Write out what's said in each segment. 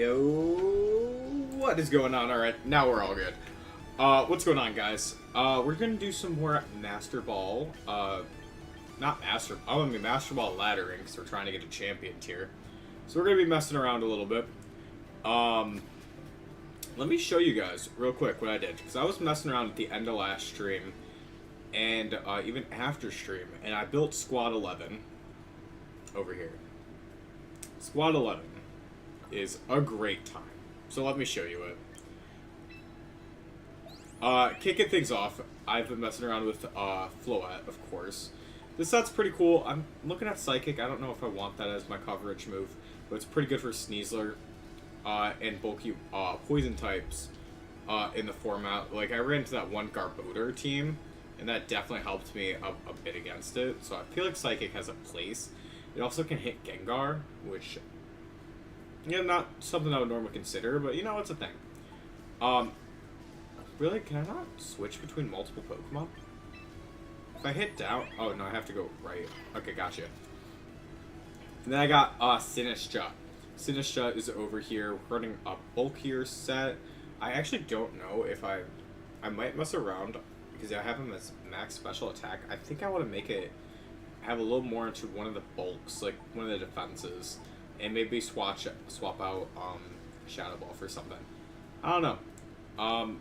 Yo, what is going on? Alright, now we're all good. What's going on, guys? We're gonna do some more Master Ball. Master Ball laddering, because we're trying to get a champion tier. So we're gonna be messing around a little bit. Let me show you guys real quick what I did, because I was messing around at the end of last stream, and even after stream, and I built Squad 11 over here. Squad 11 is a great time. So let me show you it. Kicking things off, I've been messing around with Floette, of course. This set's pretty cool. I'm looking at Psychic. I don't know if I want that as my coverage move, but it's pretty good for Sneasler and bulky poison types in the format. Like, I ran into that one Garbodor team, and that definitely helped me a bit against it. So I feel like Psychic has a place. It also can hit Gengar, which, you know, not something I would normally consider, but, you know, it's a thing. Really? Can I not switch between multiple Pokemon? If I hit down... Oh, no, I have to go right. Okay, gotcha. And then I got Sinistra. Sinistra is over here running a bulkier set. I actually don't know if I might mess around, because I have him as max special attack. I think I want to make it have a little more into one of the bulks, like one of the defenses, and maybe swap out Shadow Ball for something. I don't know. I'm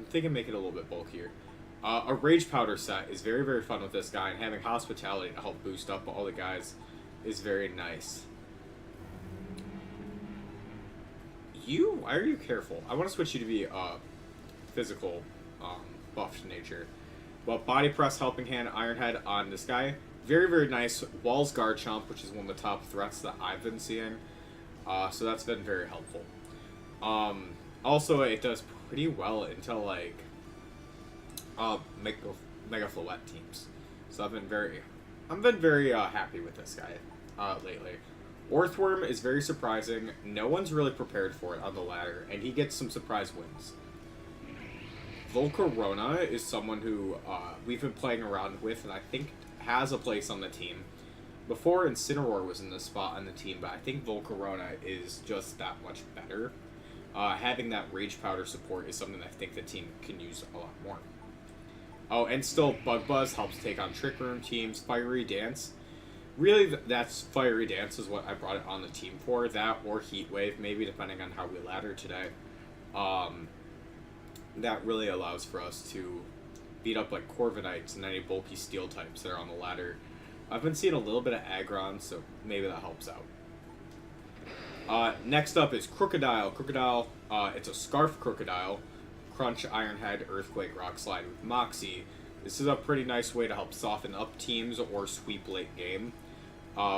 thinking make it a little bit bulkier. A Rage Powder set is very, very fun with this guy, and having Hospitality to help boost up all the guys is very nice. Why are you careful? I want to switch you to be physical, buffed nature. But Body Press, Helping Hand, Iron Head on this guy. Very, very nice. Walls Garchomp, which is one of the top threats that I've been seeing. So that's been very helpful. Also, it does pretty well into, like, Mega Floette teams. So I've been very happy with this guy lately. Orthworm is very surprising. No one's really prepared for it on the ladder, and he gets some surprise wins. Volcarona is someone who we've been playing around with, and I think has a place on the team. Before, Incineroar was in this spot on the team, but I think Volcarona is just that much better. Having that Rage Powder support is something I think the team can use a lot more. Oh, and still, Bug Buzz helps take on Trick Room teams. Fiery Dance. Really, that's Fiery Dance is what I brought it on the team for. That or Heat Wave, maybe, depending on how we ladder today. That really allows for us to beat up, like, Corviknights and any bulky steel types that are on the ladder. I've been seeing a little bit of Aggron, so maybe that helps out. Next up is Crocodile. Crocodile, it's a Scarf Crocodile. Crunch, Iron Head, Earthquake, Rock Slide with Moxie. This is a pretty nice way to help soften up teams or sweep late game,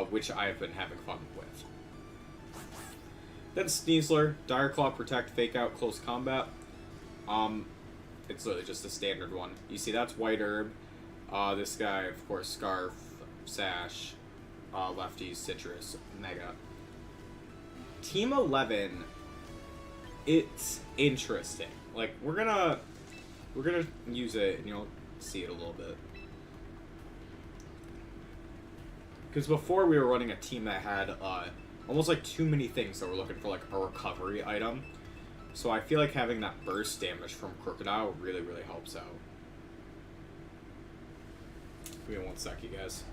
which I've been having fun with. Then Sneasler, Dire Claw, Protect, Fake Out, Close Combat. It's literally just a standard one. You see, that's White Herb. This guy, of course, Scarf, Sash, Lefties, Citrus, Mega. Team 11, it's interesting. Like, we're gonna use it, and you'll see it a little bit. Because before we were running a team that had almost like too many things that were looking for like a recovery item. So I feel like having that burst damage from Crocodile really, really helps out. Give me one sec, you guys.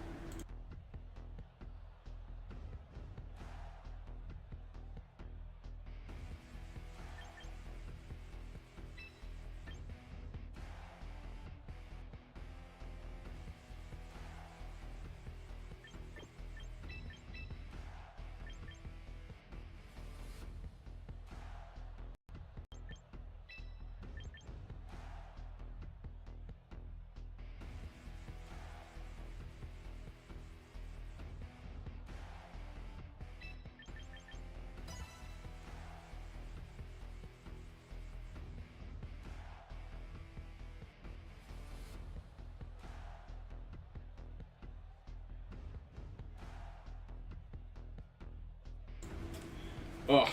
Oh,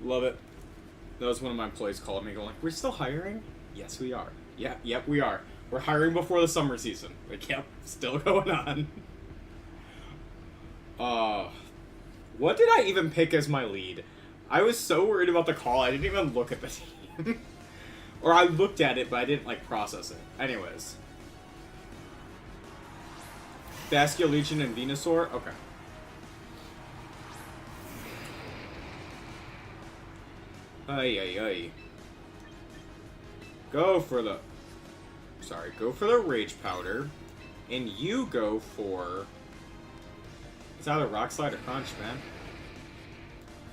love it. That was one of my employees calling me going, like, we're still hiring? Yes, we are. Yeah, yep, we are. We're hiring before the summer season. Like, yep, still going on. What did I even pick as my lead? I was so worried about the call, I didn't even look at the team. Or I looked at it, but I didn't, like, process it. Anyways. Bastia, Legion, and Venusaur? Okay. Ay, ay, ay. Go for the Rage Powder. And you go for... It's either Rock Slide or Crunch, man.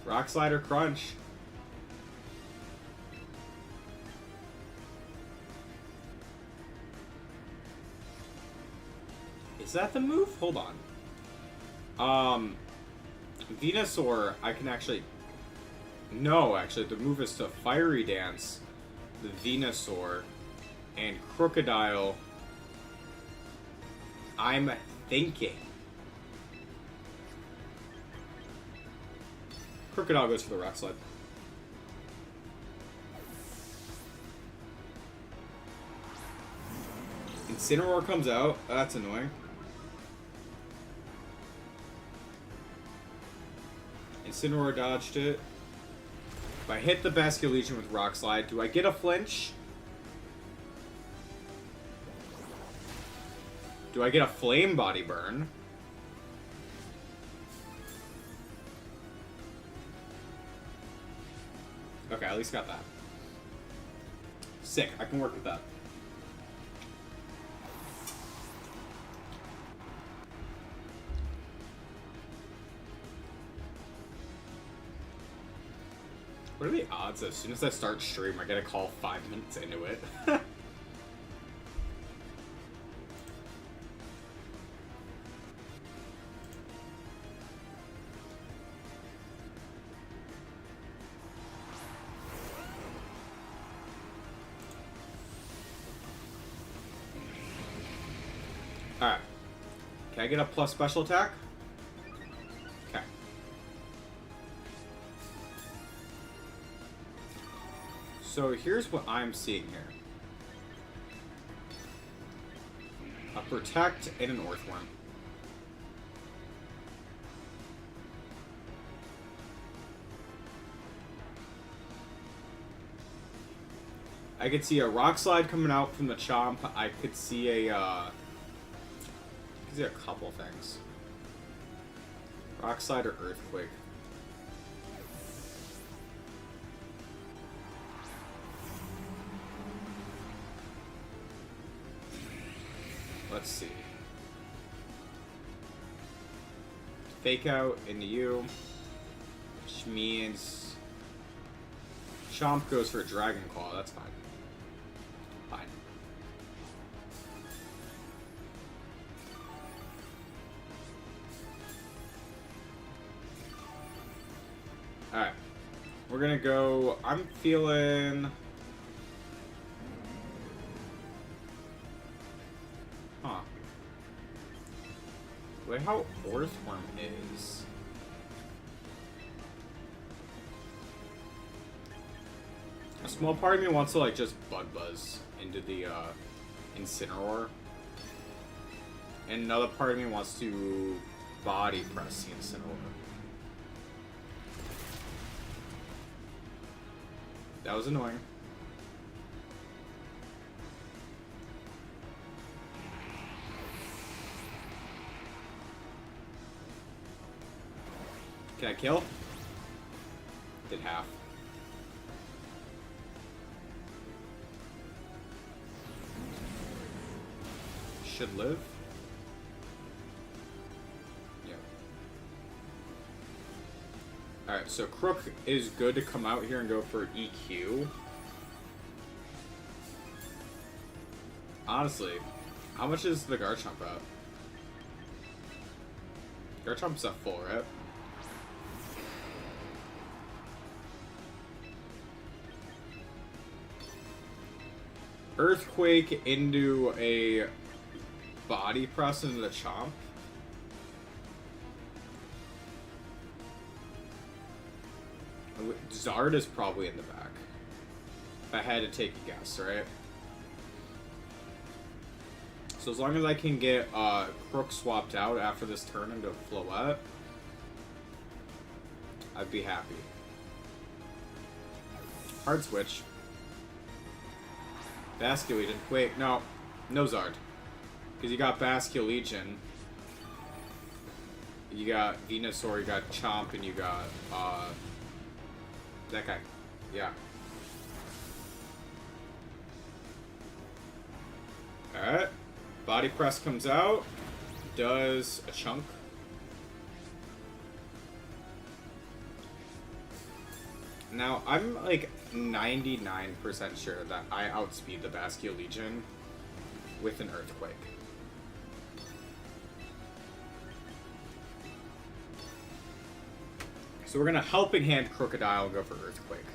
Rock Slide or Crunch. Is that the move? Hold on. Venusaur, I can actually... No, actually, the move is to Fiery Dance the Venusaur and Crocodile. I'm thinking. Crocodile goes for the Rock Slide. Incineroar comes out. That's annoying. Incineroar dodged it. If I hit the Bastia Legion with Rock Slide, do I get a flinch? Do I get a Flame Body Burn? Okay, at least got that. Sick, I can work with that. What are the odds that as soon as I start stream, I get a call 5 minutes into it? Alright. Can I get a plus special attack? Okay. So here's what I'm seeing here. A Protect and an Earthworm. I could see a Rock Slide coming out from the Chomp. I could see a couple things. Rock Slide or Earthquake. Let's see. Fake Out into you. Which means Chomp goes for a Dragon Claw. That's fine. Fine. Alright. We're gonna go... I'm feeling... Huh. The way how Earthworm is... A small part of me wants to, like, just Bug Buzz into the, Incineroar. And another part of me wants to Body Press the Incineroar. That was annoying. Can I kill? Did half. Should live. Yeah. Alright, so Crook is good to come out here and go for EQ. Honestly, how much is the Garchomp at? Garchomp's at full, right? Earthquake into a Body Press into the Chomp. Zard is probably in the back. If I had to take a guess, right? So as long as I can get Crook swapped out after this turn into Floette. I'd be happy. Hard switch. Basculegion. Wait, no. No Zard. Because you got Basculegion. You got Venusaur, you got Chomp, and you got, that guy. Yeah. Alright. Body Press comes out. Does a chunk. Now, I'm like 99% sure that I outspeed the Basculegion with an Earthquake. So we're going to Helping Hand Crocodile and go for Earthquake.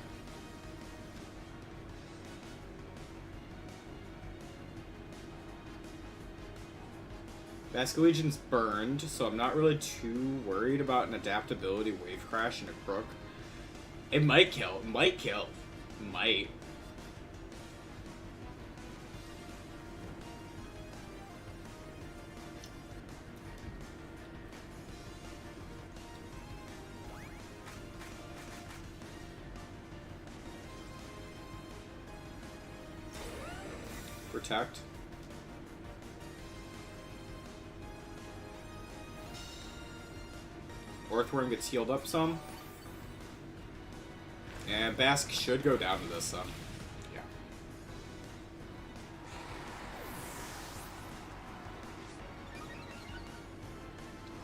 Basculegion's burned, so I'm not really too worried about an Adaptability Wave Crash and a Crook. It might kill. It might kill. It might. Protect. Earthworm gets healed up some. And Bask should go down to this, yeah.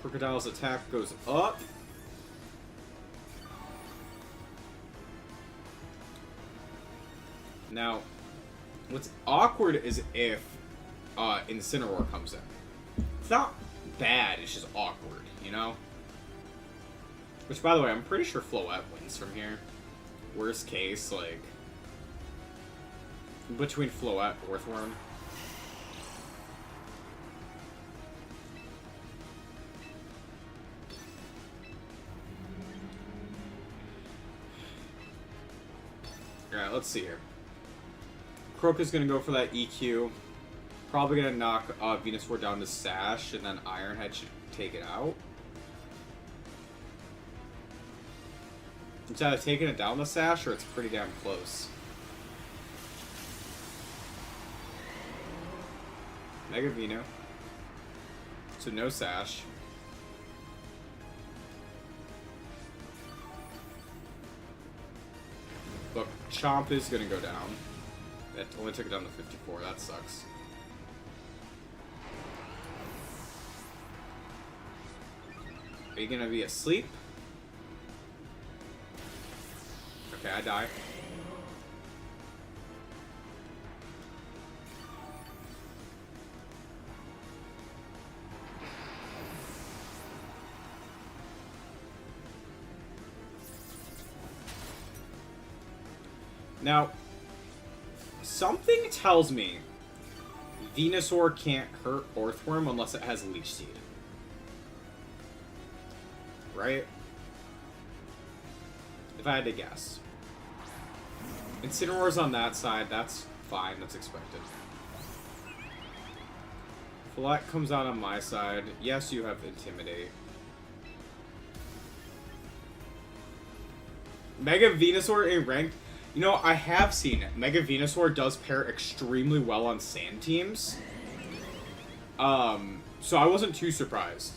Crocodile's attack goes up. Now, what's awkward is if Incineroar comes in. It's not bad, it's just awkward, you know? Which, by the way, I'm pretty sure Floette wins from here. Worst case, like, between Floette and Earthworm. Alright, let's see here. Croak gonna go for that EQ. Probably gonna knock Venusaur down to Sash, and then Ironhead should take it out. It's either taking it down the Sash, or it's pretty damn close. Mega Veno. So no Sash. Look, Chomp is gonna go down. That only took it down to 54, that sucks. Are you gonna be asleep? Okay, I die. Now, something tells me Venusaur can't hurt Earthworm unless it has Leech Seed. Right? If I had to guess. Incineroar's on that side, that's fine, that's expected. Floette comes out on my side. Yes, you have Intimidate. Mega Venusaur in ranked. You know, I have seen it. Mega Venusaur does pair extremely well on sand teams. So I wasn't too surprised.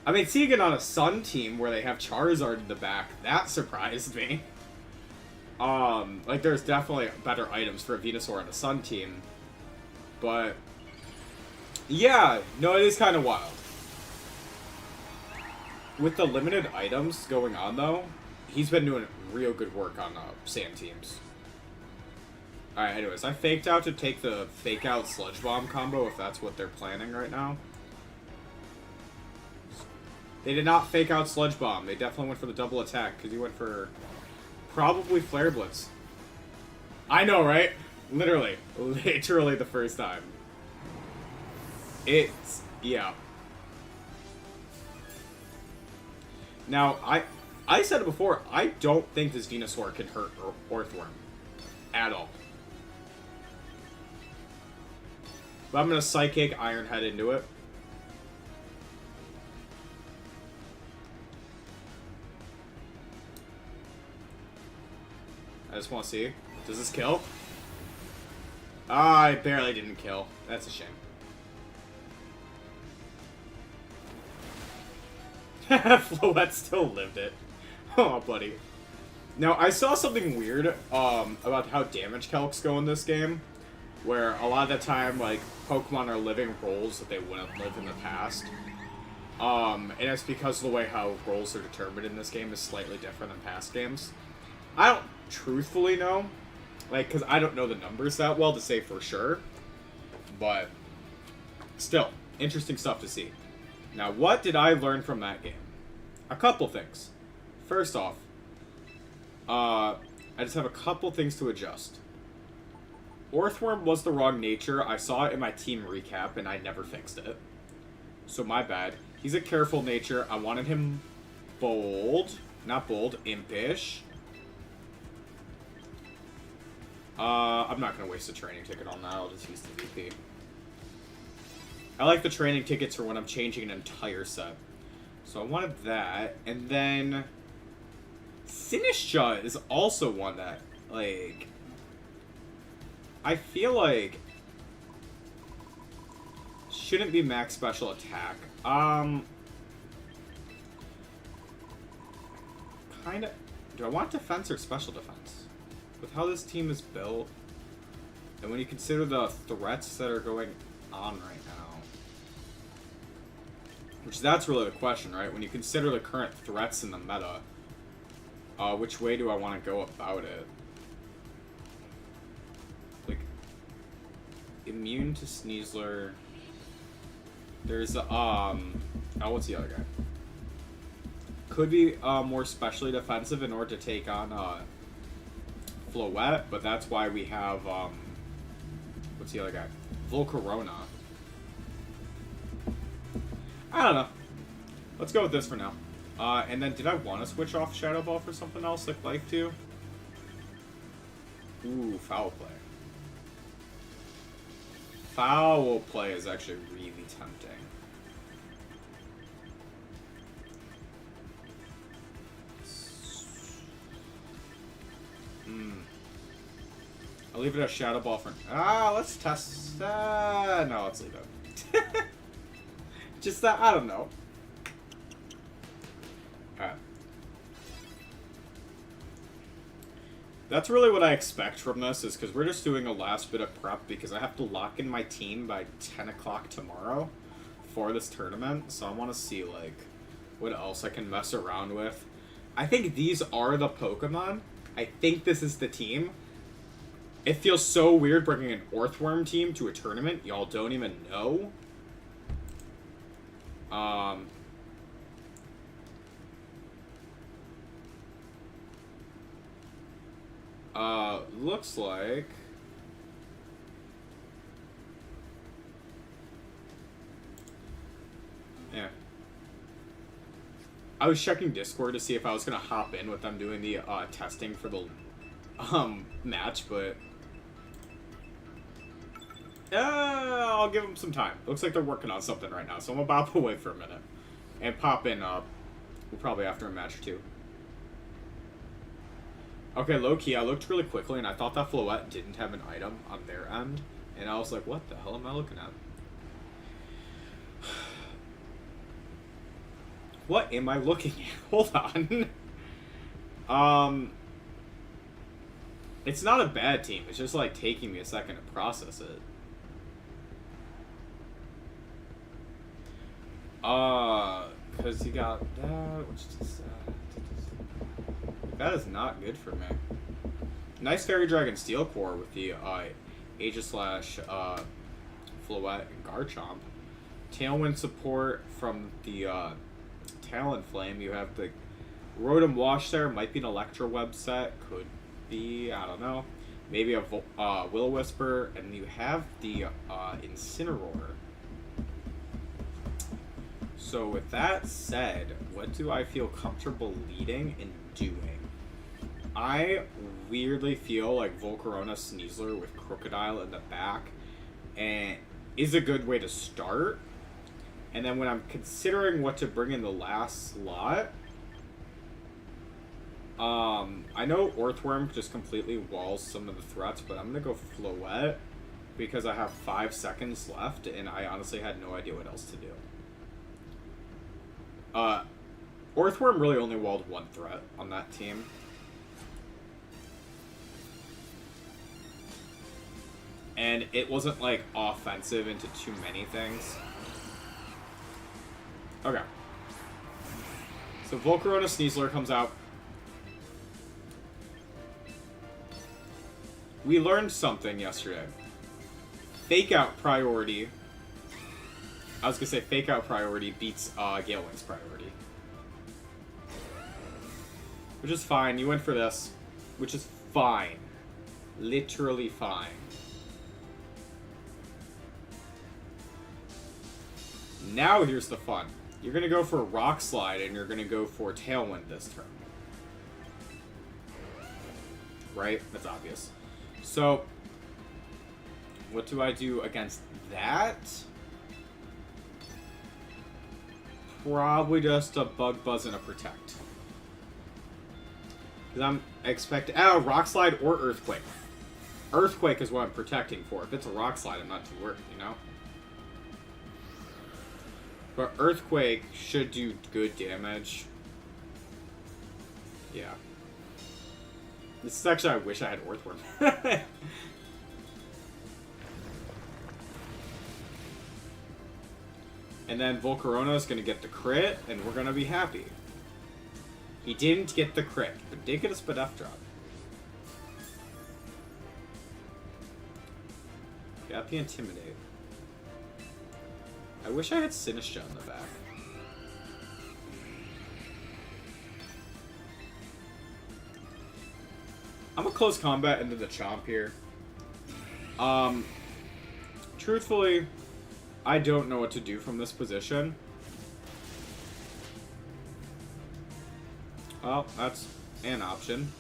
I mean, seeing it on a Sun team where they have Charizard in the back, that surprised me. Like, there's definitely better items for a Venusaur on a Sun team. But, yeah, no, it is kind of wild. With the limited items going on, though, he's been doing real good work on sand teams. Alright, anyways, I faked out to take the fake out Sludge Bomb combo if that's what they're planning right now. They did not fake out Sludge Bomb. They definitely went for the double attack because he went for probably Flare Blitz. I know, right? Literally the first time. It's, yeah. Now, I said it before, I don't think this Venusaur can hurt Earthworm. At all. But I'm going to Psychic Ironhead into it. I just want to see. Does this kill? Ah, I barely didn't kill. That's a shame. Floette still lived it. Oh, buddy. Now, I saw something weird about how damage calcs go in this game, where a lot of the time, like, Pokemon are living roles that they wouldn't live in the past. And it's because the way how roles are determined in this game is slightly different than past games. I don't truthfully know, like, because I don't know the numbers that well to say for sure, but still, interesting stuff to see. Now, what did I learn from that game? A couple things. First off, I just have a couple things to adjust. Orthworm was the wrong nature. I saw it in my team recap, and I never fixed it. So my bad. He's a careful nature. I wanted him bold. Not bold, impish. I'm not going to waste a training ticket on that. I'll just use the VP. I like the training tickets for when I'm changing an entire set. So I wanted that. And then Sinistcha is also one that, like, I feel like shouldn't be max special attack. Kinda. Do I want defense or special defense? With how this team is built, and when you consider the threats that are going on right now, which that's really the question, right? When you consider the current threats in the meta, which way do I want to go about it? Like, immune to Sneasler. There's what's the other guy? Could be more specially defensive in order to take on Floette, but that's why we have what's the other guy? Volcarona. I don't know. Let's go with this for now. And then did I want to switch off Shadow Ball for something else like Life 2? Ooh, Foul Play. Foul Play is actually really tempting. I'll leave it as Shadow Ball for... let's test... no, let's leave it. Just that, I don't know. Alright. That's really what I expect from this, is because we're just doing a last bit of prep, because I have to lock in my team by 10 o'clock tomorrow for this tournament, so I want to see, like, what else I can mess around with. I think these are the Pokemon. I think this is the team. It feels so weird bringing an Orthworm team to a tournament y'all don't even know. Looks like... Yeah. I was checking Discord to see if I was going to hop in with them doing the testing for the match, but... I'll give them some time. Looks like they're working on something right now, so I'm about to wait for a minute. And pop in, probably after a match or two. Okay, low-key, I looked really quickly, and I thought that Floette didn't have an item on their end. And I was like, what the hell am I looking at? What am I looking at? Hold on. It's not a bad team. It's just, like, taking me a second to process it. Because you got that, which is, that is not good for me. Nice Fairy Dragon Steel Core with the, Aegislash, Floette, and Garchomp. Tailwind support from the, Talonflame. You have the Rotom Wash there. Might be an Electroweb set. Could be, I don't know. Maybe a Will-O-Wisper. And you have the, Incineroar. So with that said, what do I feel comfortable leading and doing? I weirdly feel like Volcarona Sneasler with Crocodile in the back and is a good way to start. And then when I'm considering what to bring in the last slot, I know Earthworm just completely walls some of the threats, but I'm gonna go Floette because I have 5 seconds left, and I honestly had no idea what else to do. Earthworm really only walled 1 threat on that team. And it wasn't, like, offensive into too many things. Okay. So Volcarona Sneasler comes out. We learned something yesterday. Fake out priority. I was gonna say fake out priority beats Gale Wing's priority. Which is fine. You went for this. Which is fine. Literally fine. Now here's the fun. You're gonna go for Rock Slide and you're gonna go for Tailwind this turn. Right? That's obvious. So, what do I do against that? Probably just a Bug Buzz and a Protect. Because I'm expecting... Oh, Rock Slide or Earthquake. Earthquake is what I'm protecting for. If it's a Rock Slide, I'm not too worried, you know? But Earthquake should do good damage. Yeah. This is actually, I wish I had Earthworm. And then Volcarona is going to get the crit, and we're going to be happy. He didn't get the crit, but did get a Spadef drop. Got the Intimidate. I wish I had Sinistra in the back. I'm a close combat into the Chomp here. Truthfully, I don't know what to do from this position. Well, that's an option.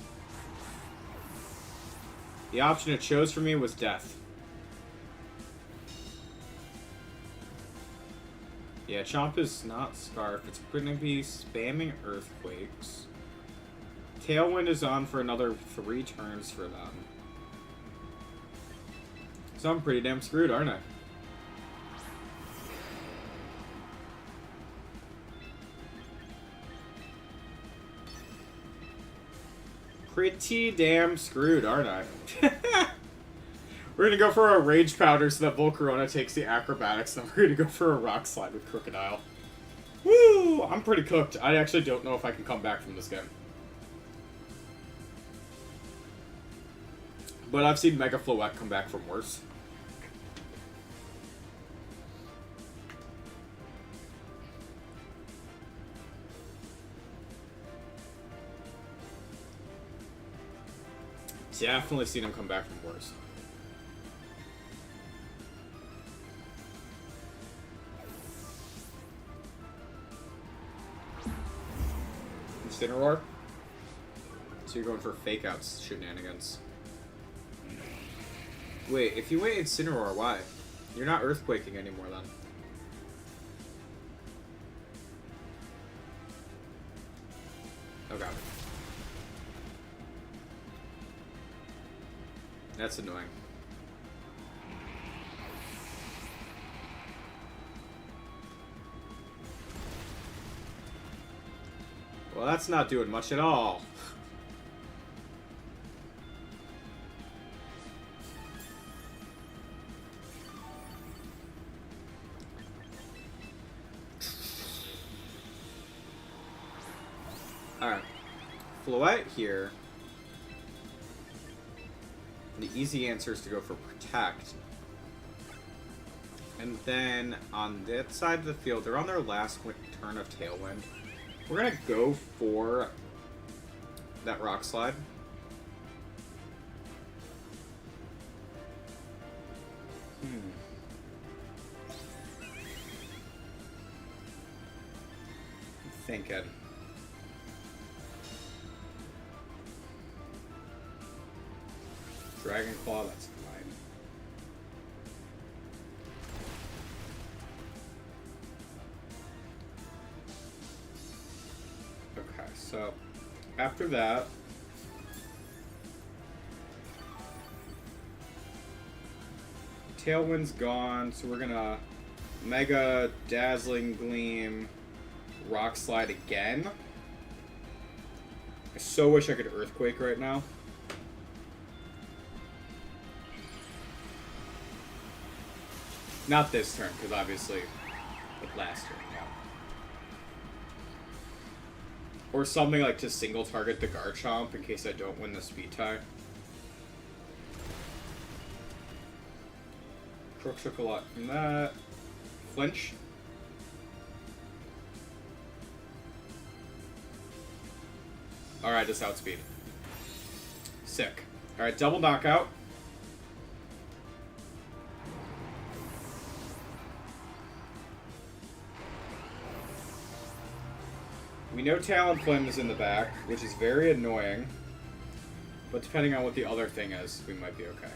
The option it chose for me was death. Yeah, Chomp is not Scarf. It's going to be spamming Earthquakes. Tailwind is on for another 3 turns for them. So I'm pretty damn screwed, aren't I? Pretty damn screwed, aren't I? We're gonna go for a Rage Powder so that Volcarona takes the Acrobatics, and then we're gonna go for a Rock Slide with Crocodile. Woo! I'm pretty cooked. I actually don't know if I can come back from this game. But I've seen Mega Floette come back from worse. Definitely seen him come back from worse. Incineroar? So you're going for fake outs shenanigans. Wait, if you wait Incineroar, why? You're not Earthquaking anymore then. Okay. That's annoying. Well, that's not doing much at all. Alright. Floette here. The easy answer is to go for Protect. And then on that side of the field, they're on their last turn of Tailwind. We're going to go for that Rock Slide. I'm thinking. Dragon Claw, that's fine. Okay, so After that, Tailwind's gone, so we're gonna Mega Dazzling Gleam, Rock Slide again. I so wish I could Earthquake right now. Not this turn, because obviously, like last turn, yeah. Or something like to single target the Garchomp in case I don't win the speed tie. Crook took a lot from that. Flinch. Alright, just outspeed. Sick. Alright, double knockout. We know Talonflame is in the back, which is very annoying. But depending on what the other thing is, we might be okay.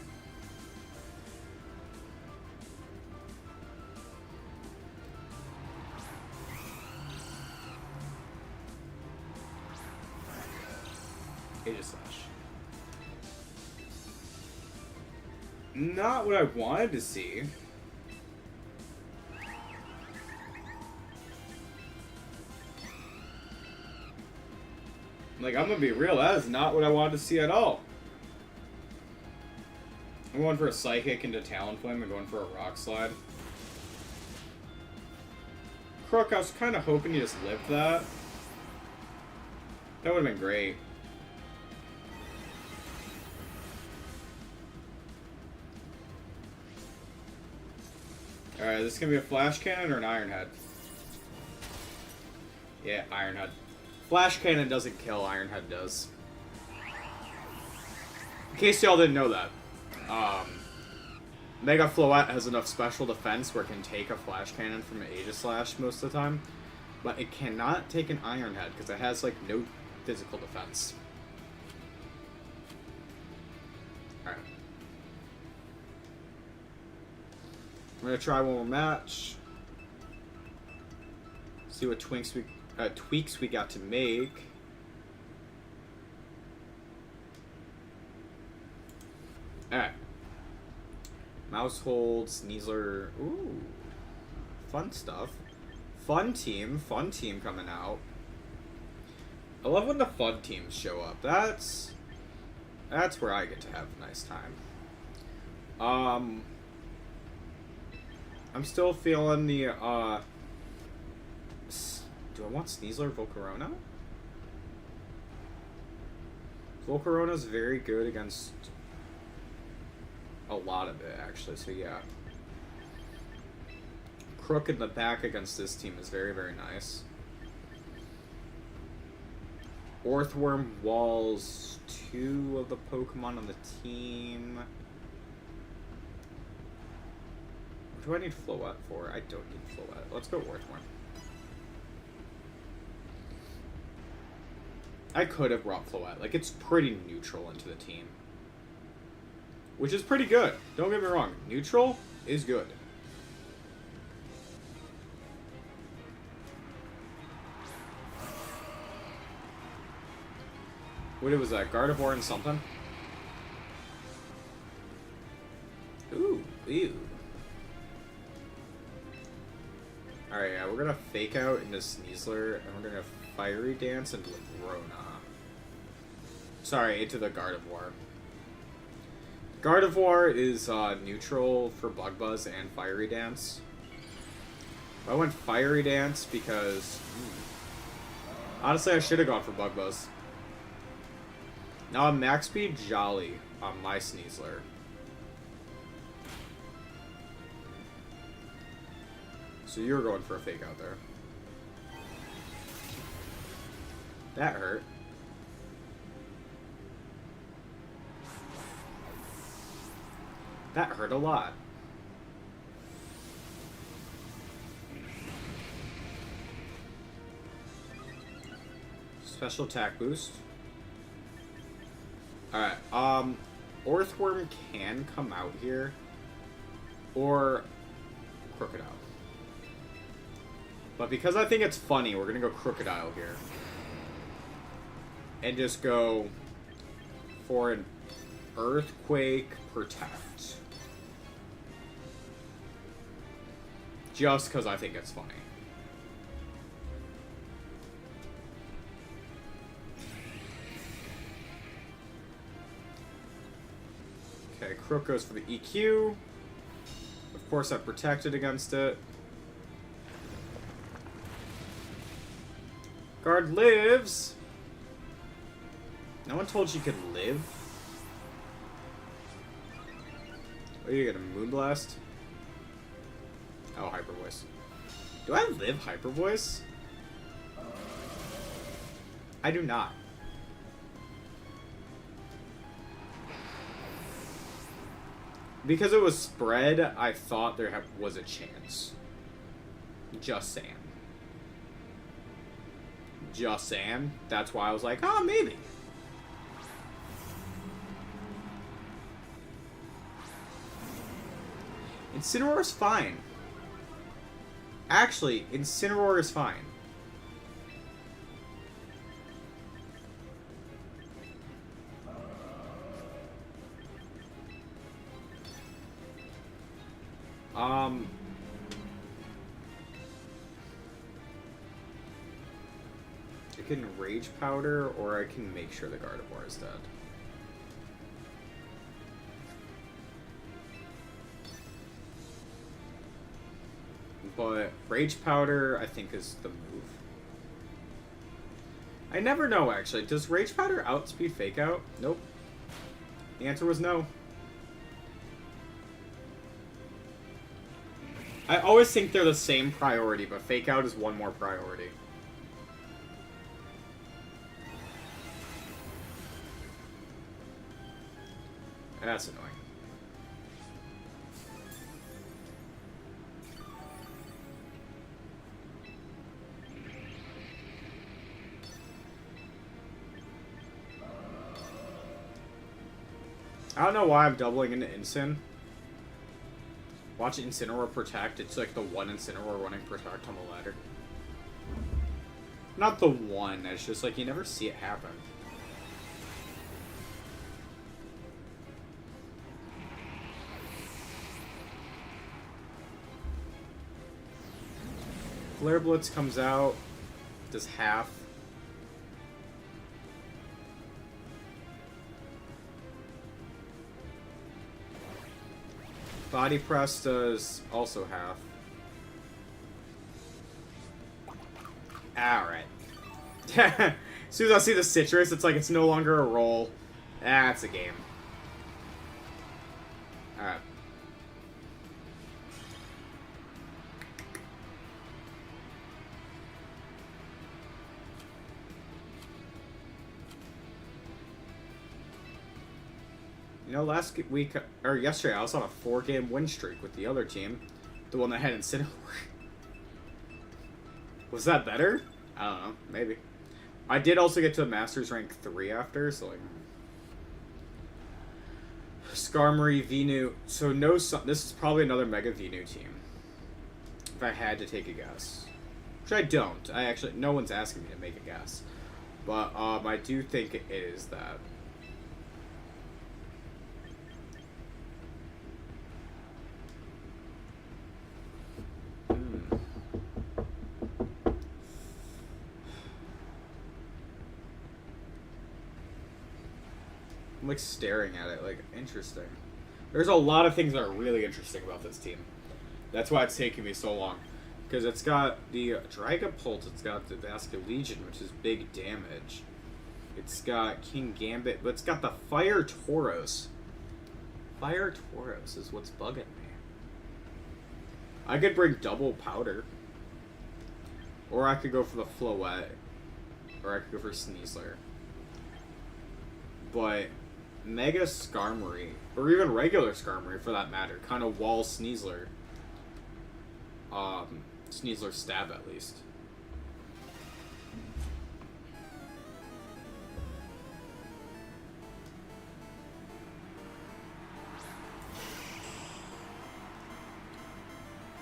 Aegislash. Not what I wanted to see. Like, I'm gonna be real, that is not what I wanted to see at all. I'm going for a Psychic into Talonflame. I'm going for a Rock Slide. Crook, I was kind of hoping you just lived that. That would have been great. Alright, this is going to be a Flash Cannon or an Iron Head? Yeah, Iron Head. Flash Cannon doesn't kill, Iron Head does. In case y'all didn't know that. Mega Floette has enough special defense where it can take a Flash Cannon from an Aegislash most of the time. But it cannot take an Iron Head because it has, like, no physical defense. Alright. I'm gonna try one more match. See what tweaks we got to make. Alright. Mousehold, Sneasler. Ooh. Fun stuff. Fun team coming out. I love when the fun teams show up. That's where I get to have a nice time. I'm still feeling the, do I want Sneasler Volcarona? Volcarona's very good against a lot of it, actually, so yeah. Crook in the back against this team is very, very nice. Orthworm walls 2 of the Pokemon on the team. What do I need Floette for? I don't need Floette. Let's go Orthworm. I could have brought Floette. Like, it's pretty neutral into the team. Which is pretty good. Don't get me wrong. Neutral is good. What was that? Gardevoir and something? Ooh, ew. Alright, yeah, we're gonna Fake Out into Sneasler, and we're gonna Fiery Dance into Rona. Sorry, into the Gardevoir. Gardevoir is neutral for Bug Buzz and Fiery Dance. I went Fiery Dance because... honestly, I should have gone for Bug Buzz. Now I'm Max Speed Jolly on my Sneasler. So you're going for a Fake Out there. That hurt. That hurt a lot. Special attack boost. Alright, Orthworm can come out here. Or Crocodile. But because I think it's funny, we're gonna go Crocodile here. and just go for an Earthquake Protect. Just because I think it's funny. Okay, Crook goes for the EQ. Of course, I protected against it. Guard lives. No one told you could live. Oh, you get a Moonblast? Oh, Hyper Voice. Do I live Hyper Voice? I do not. Because it was spread, I thought there was a chance. Just saying. Just saying. That's why I was like, oh, maybe. Incineroar is fine. Actually, Incineroar is fine. I can Rage Powder, or I can make sure the Gardevoir is dead. But Rage Powder, I think, is the move. I never know, actually. Does Rage Powder outspeed Fake Out? Nope. The answer was no. I always think they're the same priority, but Fake Out is one more priority. That's annoying. I don't know why I'm doubling into Incin. Watch Incineroar Protect. It's like the one Incineroar running Protect on the ladder. Not the one. It's just like you never see it happen. Flare Blitz comes out, does half. Body Press does also half. Alright. As soon as I see the Citrus, it's like it's no longer a roll. That's a game. Alright. You know, last week, or yesterday, I was on a 4-game win streak with the other team. The one that had Incineroar. Was that better? I don't know. Maybe. I did also get to Masters rank 3 after, so like... Skarmory, Venu. So no... This is probably another Mega Venu team. If I had to take a guess. Which I don't. I actually... No one's asking me to make a guess. But I do think it is that. I'm like staring at it, like, interesting. There's a lot of things that are really interesting about this team. That's why it's taking me so long. Because it's got the Dragapult, it's got the Vascular Legion, which is big damage. It's got King Gambit, but it's got the Fire Tauros. Fire Tauros is what's bugging me. I could bring double Powder. Or I could go for the Floette. Or I could go for Sneasler. But Mega Skarmory, or even regular Skarmory for that matter, kind of wall Sneasler. Sneasler stab at least.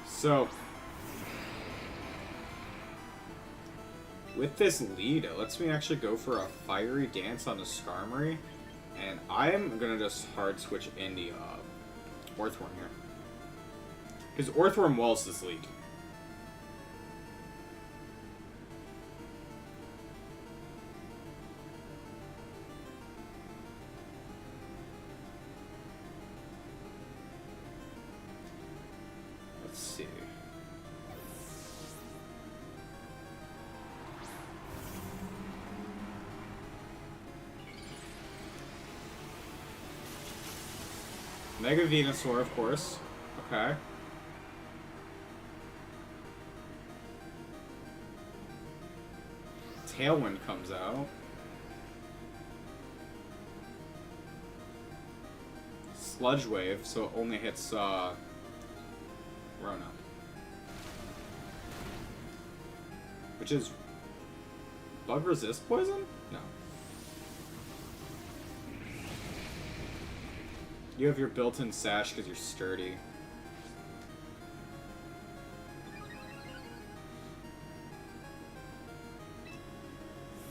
So, With this lead, it lets me actually go for a Fiery Dance on the Skarmory, and I'm gonna just hard switch in the Orthworm here. Because Orthworm walls this lead. Let's see. Mega Venusaur, of course. Okay. Tailwind comes out. Sludge Wave, so it only hits, Rona. Which is... Bug resist poison? No. You have your built-in sash because you're sturdy.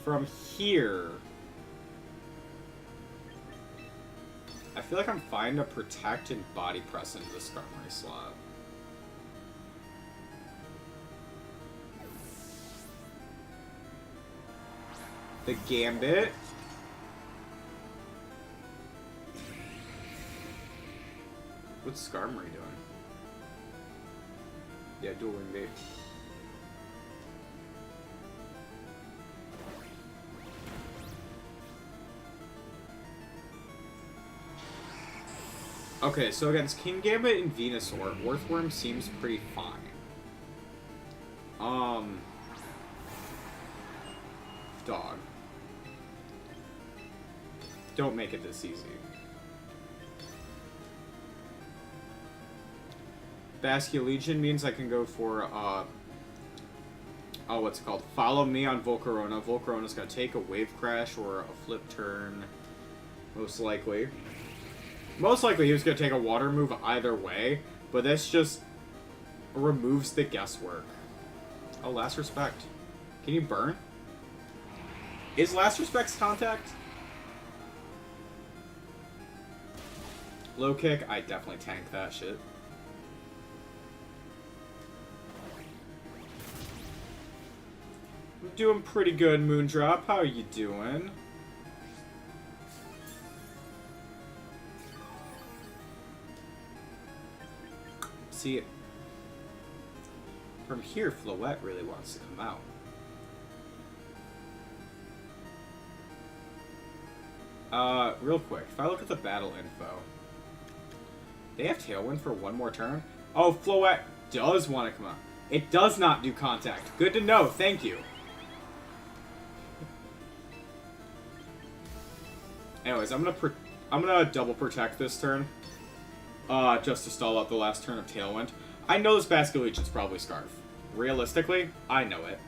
From here... I feel like I'm fine to protect and body press into the Skarmory slot. The Gambit. What's Skarmory doing? Yeah, dual wing bait. Okay, so against King Gambit and Venusaur, Orthworm seems pretty fine. Dog. Don't make it this easy. Basculegion means I can go for, what's it called? Follow me on Volcarona. Volcarona's gonna take a Wave Crash or a Flip Turn, most likely. Most likely he was gonna take a Water move either way, but this just removes the guesswork. Oh, Last Respect. Can you burn? Is Last Respect's contact? Low kick, I definitely tank that shit. I'm doing pretty good, Moondrop. How are you doing? See, from here, Floette really wants to come out. Real quick, if I look at the battle info, they have Tailwind for one more turn? Oh, Floette does want to come out. It does not do contact. Good to know, thank you. Anyways, I'm gonna double protect this turn. Just to stall out the last turn of Tailwind. I know this Basculegion's probably Scarf. Realistically, I know it.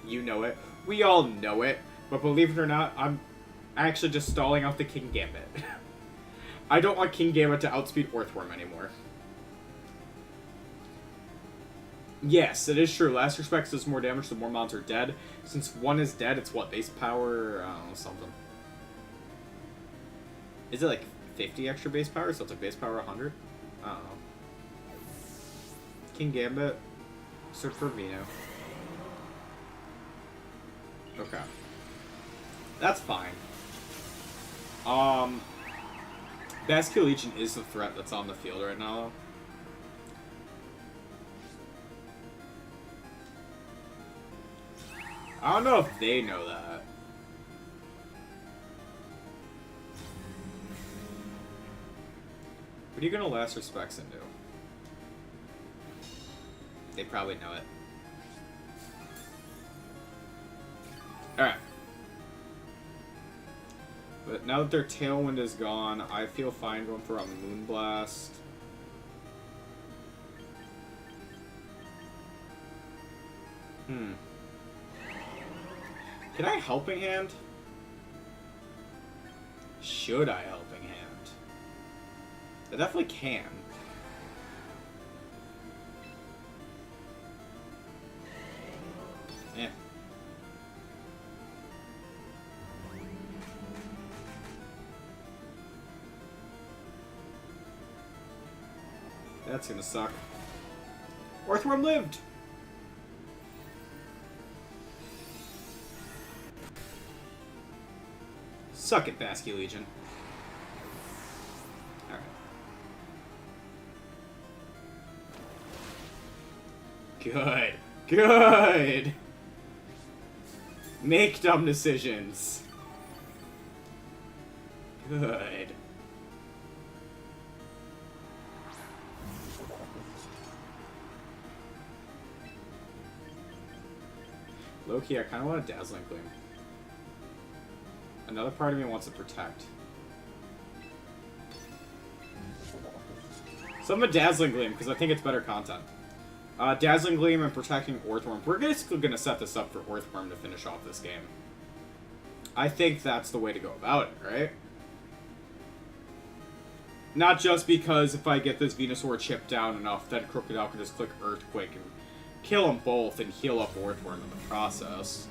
You know it. We all know it. But believe it or not, I'm actually just stalling out the King Gambit. I don't want King Gambit to outspeed Orthworm anymore. Yes, it is true. Last Respect does more damage the more mons are dead. Since one is dead, it's what? Base power? I don't know, something. Is it like 50 extra base power? So it's like base power 100? I don't know. King Gambit. Search for Veno. Okay. That's fine. Basculegion is the threat that's on the field right now, though. I don't know if they know that. What are you gonna Last Respects into? They probably know it. Alright. But now that their Tailwind is gone, I feel fine going for a Moonblast. Can I Helping Hand? Should I Helping Hand? I definitely can. That's gonna suck. Orthworm lived! Suck it, Basky Legion. Alright. Good. Good! Make dumb decisions. Good. Low-key, I kind of want a Dazzling Gleam. Another part of me wants to protect. So I'm a Dazzling Gleam, because I think it's better content. Dazzling Gleam and protecting Orthworm. We're basically going to set this up for Orthworm to finish off this game. I think that's the way to go about it, right? Not just because if I get this Venusaur chipped down enough, then Crocodile can just click Earthquake and kill them both and heal up Orthworm in the process.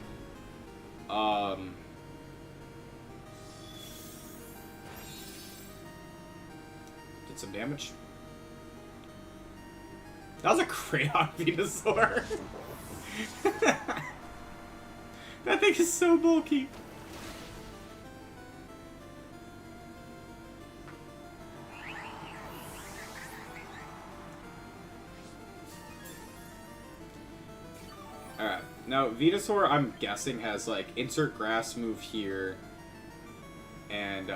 Did some damage. That was a Crayon Venusaur. That thing is so bulky. Alright, now Venusaur, I'm guessing, has like insert grass move here, and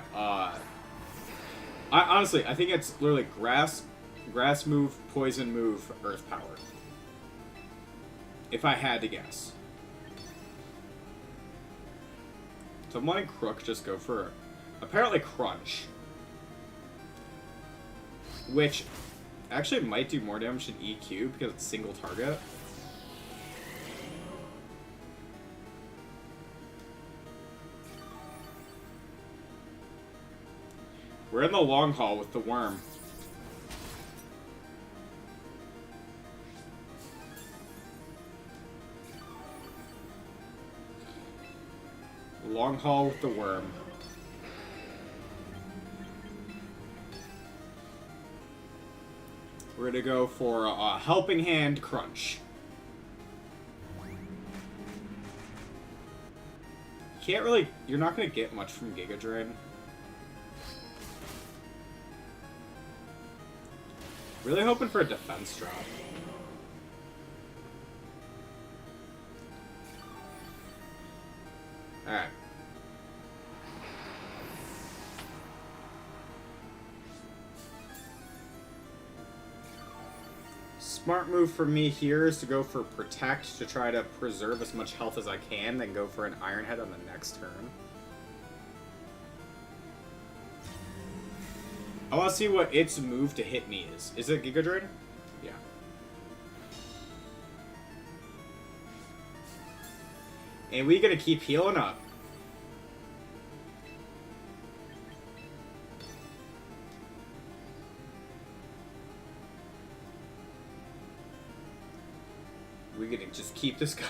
honestly, I think it's literally grass move, poison move, earth power. If I had to guess. So I'm letting Crook just go for apparently Crunch, which actually might do more damage than EQ because it's single target. We're in the long haul with the worm. Long haul with the worm. We're gonna go for a Helping Hand Crunch. Can't really... You're not gonna get much from Giga Drain. Really hoping for a defense drop. Alright. Smart move for me here is to go for Protect to try to preserve as much health as I can, then go for an Iron Head on the next turn. I want to see what its move to hit me is. Is it Giga Drain? Yeah. And we gonna keep healing up. We're gonna just keep this going.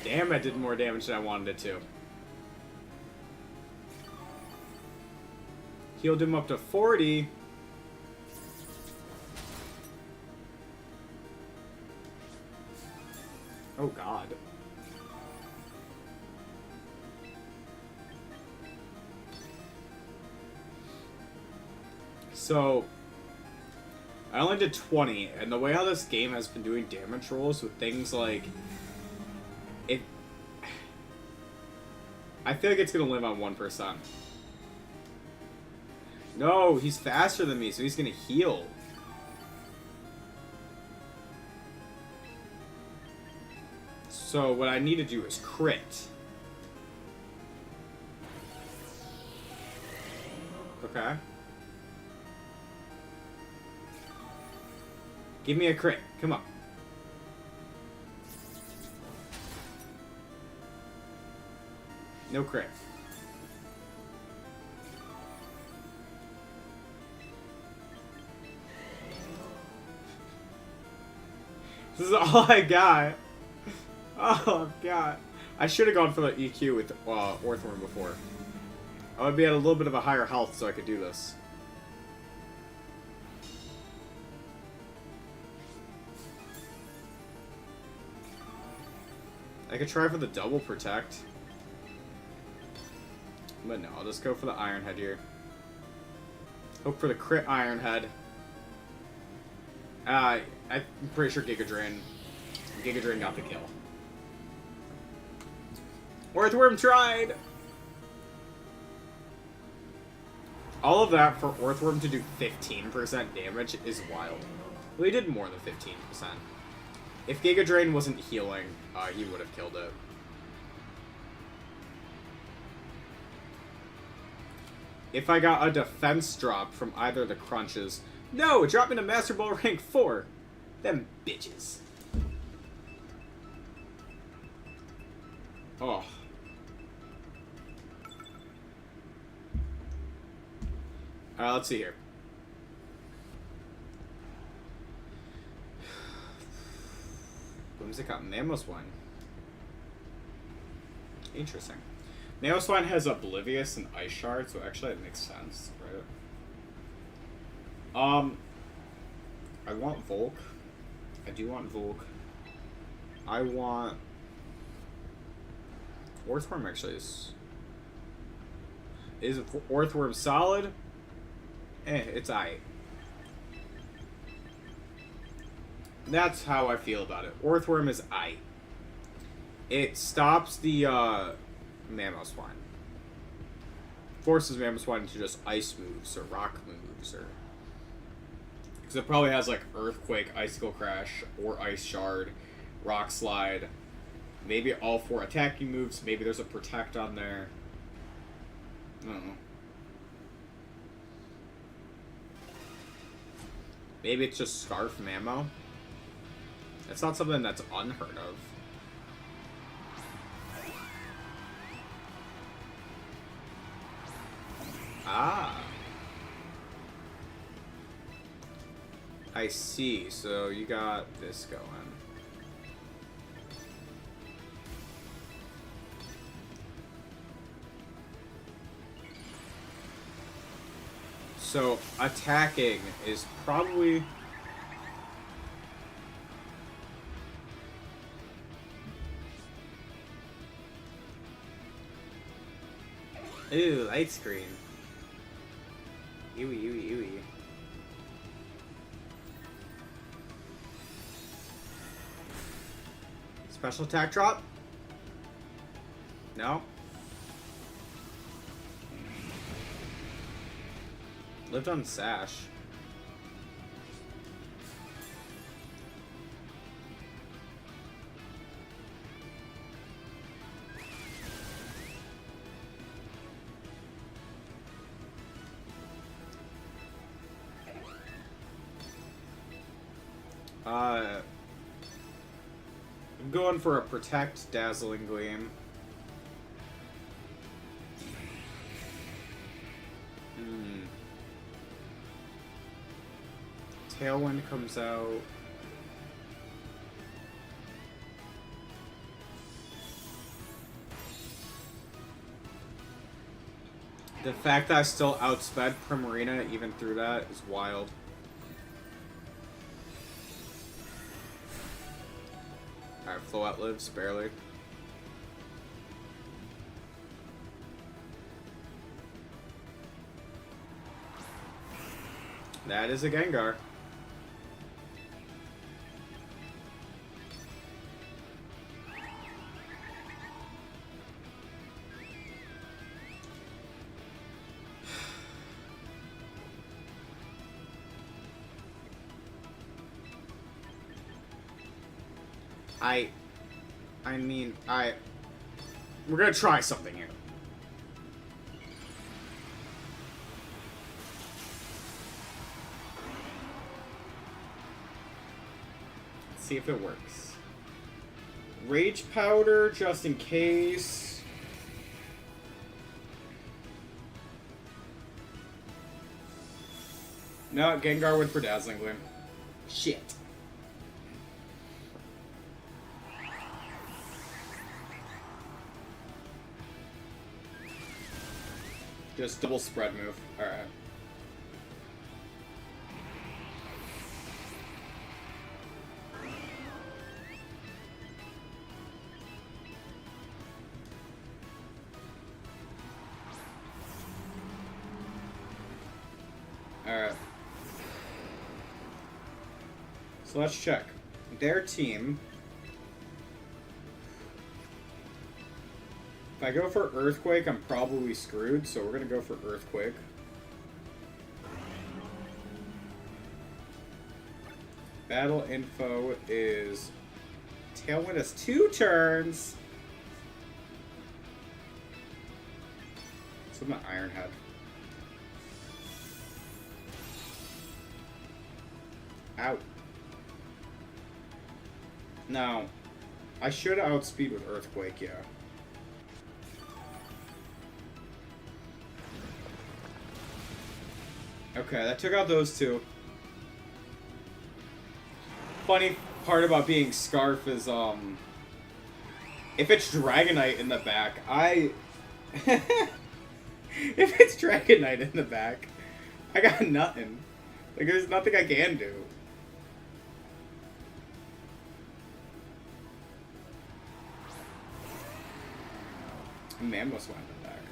Damn, I did more damage than I wanted it to. Healed him up to 40. Oh god. So, I only did 20, and the way how this game has been doing damage rolls with things like... I feel like it's gonna live on 1%. No, he's faster than me, so he's gonna heal. So what I need to do is crit. Okay. Give me a crit. Come on. No crit. This is all I got. Oh, God. I should have gone for the EQ with Orthworm before. I would be at a little bit of a higher health so I could do this. I could try for the double protect. But no, I'll just go for the Iron Head here. Hope for the crit Iron Head. I'm pretty sure Giga Drain got the kill. Orthworm tried! All of that for Orthworm to do 15% damage is wild. Well, he did more than 15%. If Giga Drain wasn't healing, he would have killed it. If I got a defense drop from either of the crunches... No! It dropped me to Master Ball rank 4! Them bitches. Oh. Alright, let's see here. Whimsicott Mamoswine. Interesting. Mamoswine has Oblivious and Ice Shard, so actually it makes sense, right? I want Volk. I do want Volk. I want... Orthworm actually is... Is Orthworm solid? It's aight. That's how I feel about it. Orthworm is aight. It stops the Mamoswine. Forces Mamoswine to just ice moves or rock moves, or because it probably has like Earthquake, Icicle Crash, or Ice Shard, Rock Slide. Maybe all 4 attacking moves. Maybe there's a Protect on there. I don't know. Maybe it's just Scarf Mamo. It's not something that's unheard of. Ah. I see. So you got this going. So attacking is probably... Ooh, light screen. Ewy, ewy, ewy. Special attack drop? No? Lived on Sash. I'm going for a Protect Dazzling Gleam. Tailwind comes out. The fact that I still outsped Primarina even through that is wild. Alright, Flow outlives, barely. That is a Gengar. We're gonna try something here. Let's see if it works. Rage Powder, just in case. No, Gengar went for Dazzling Gleam. Shit. Just double spread move. Alright. Alright. So let's check. Their team. If I go for Earthquake, I'm probably screwed, so we're gonna go for Earthquake. Battle info is Tailwind has 2 turns. So I'm an Iron Head. Out. No. I should outspeed with Earthquake, yeah. Okay, that took out those 2. Funny part about being Scarf is, if it's Dragonite in the back, if it's Dragonite in the back, I got nothing. Like, there's nothing I can do. Mammoth went in the back.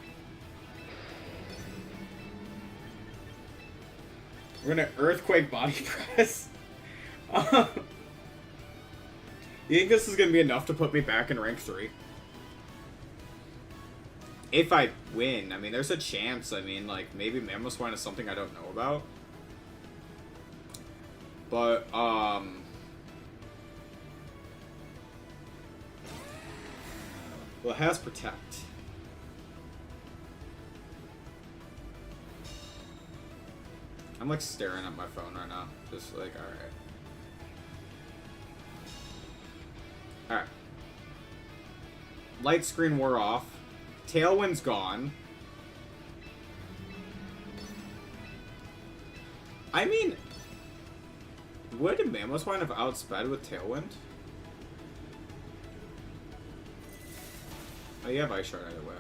We're gonna Earthquake Body Press. You think this is gonna be enough to put me back in rank 3? If I win, I mean, there's a chance. I mean, like, maybe Mammoth is something I don't know about. But, well, it has Protect. I'm, like, staring at my phone right now. Just, like, alright. Alright. Light screen wore off. Tailwind's gone. I mean, would Mamoswine have outsped with Tailwind? Oh, you have Ice Shard either way.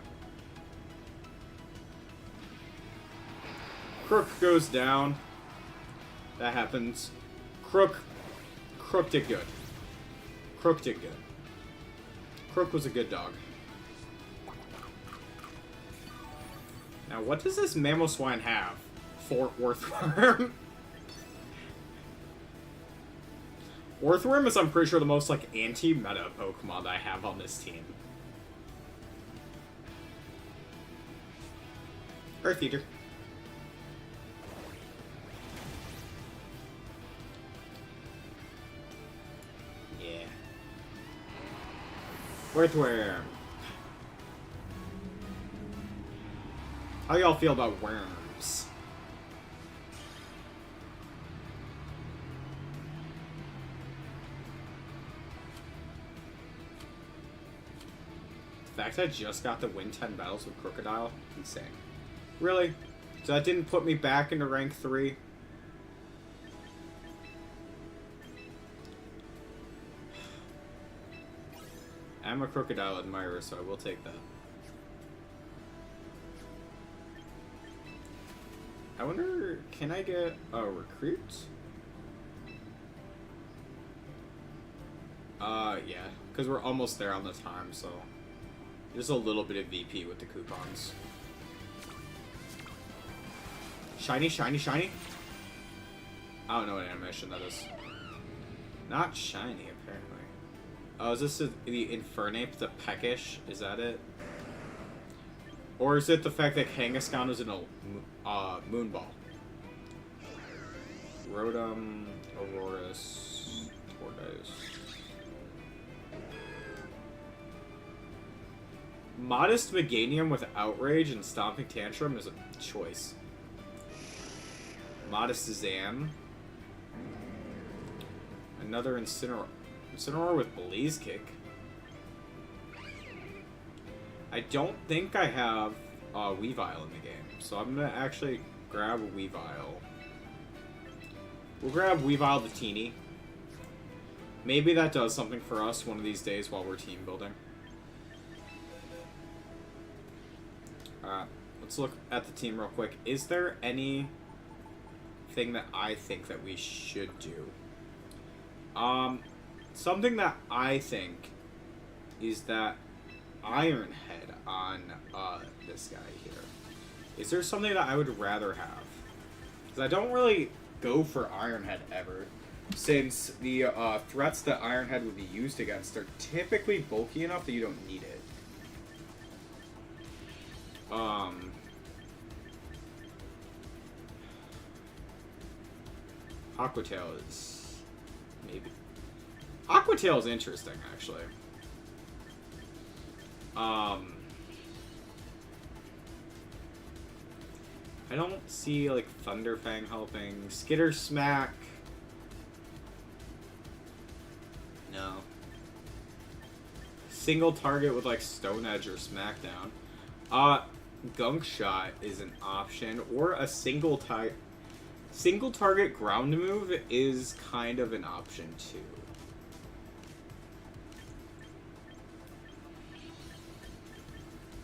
Crook goes down. That happens. Crook did good. Crook did good. Crook was a good dog. Now, what does this Mamoswine have? Fort Orthworm. Orthworm is, I'm pretty sure, the most, like, anti-meta Pokemon that I have on this team. Earth Eater. Yeah. Earthworm. How y'all feel about worms? The fact I just got to win 10 battles with Crocodile, insane. Really? So that didn't put me back into rank 3? I'm a Crocodile admirer, so I will take that. I wonder, can I get a recruit? Yeah, because we're almost there on the time, so there's a little bit of VP with the coupons. Shiny, shiny, shiny? I don't know what animation that is. Not shiny, apparently. Oh, is this the Infernape, the Peckish? Is that it? Or is it the fact that Kangaskhan is in a Moonball? Rotom, Aurorus, Tortoise. Modest Meganium with Outrage and Stomping Tantrum is a choice. Modest Zam. Another Incineroar. Incineroar with Blaze Kick. I don't think I have Weavile in the game, so I'm gonna actually grab a Weavile. We'll grab Weavile the Teeny. Maybe that does something for us one of these days while we're team building. Let's look at the team real quick. Is there anything that I think that we should do? Something that I think is that Iron Head on this guy here. Is there something that I would rather have? Because I don't really go for Ironhead ever, since the threats that Ironhead would be used against are typically bulky enough that you don't need it. Aquatail is... maybe... Aquatail is interesting, actually. I don't see, like, Thunderfang helping. Skitter Smack. No. Single target with, like, Stone Edge or Smackdown. Gunk Shot is an option. Or a single target ground move is kind of an option, too.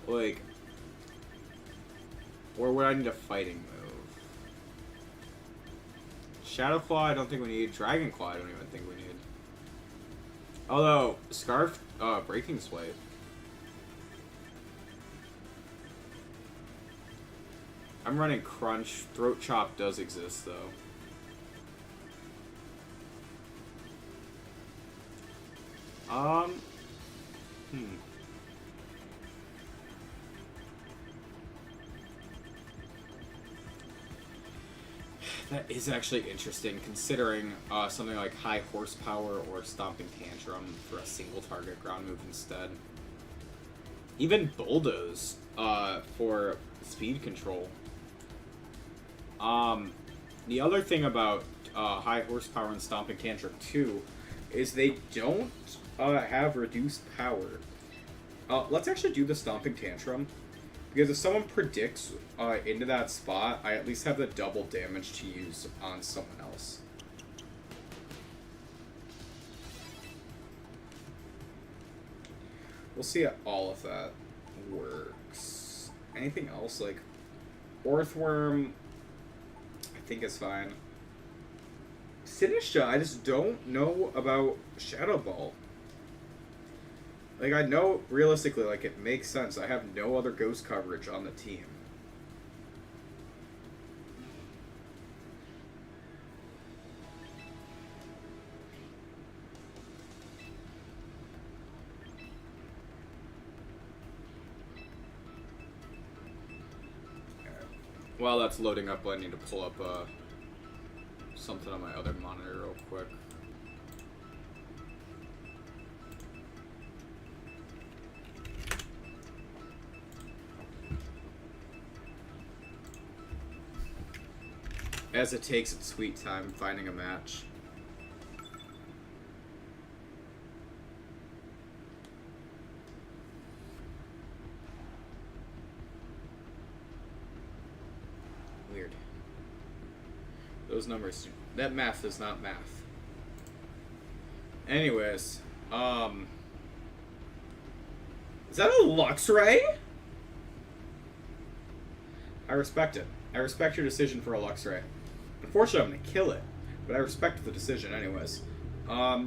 Like... or would I need a fighting move? Shadow Claw, I don't think we need. Dragon Claw, I don't even think we need. Although, Scarf, Breaking Swipe. I'm running Crunch. Throat Chop does exist, though. That is actually interesting, considering something like High Horsepower or Stomping Tantrum for a single target ground move instead. Even Bulldoze for speed control. The other thing about High Horsepower and Stomping Tantrum too is they don't have reduced power. Let's actually do the Stomping Tantrum. Because if someone predicts into that spot, I at least have the double damage to use on someone else. We'll see if all of that works. Anything else, like Orthworm, I think is fine. Sinistra, I just don't know about Shadow Ball. Like, I know, realistically, like, it makes sense. I have no other ghost coverage on the team. While that's loading up, I need to pull up something on my other monitor real quick. As it takes its sweet time finding a match. Weird. Those numbers, that math is not math. Anyways, is that a Luxray? I respect it. I respect your decision for a Luxray. Unfortunately, I'm gonna kill it, but I respect the decision anyways. I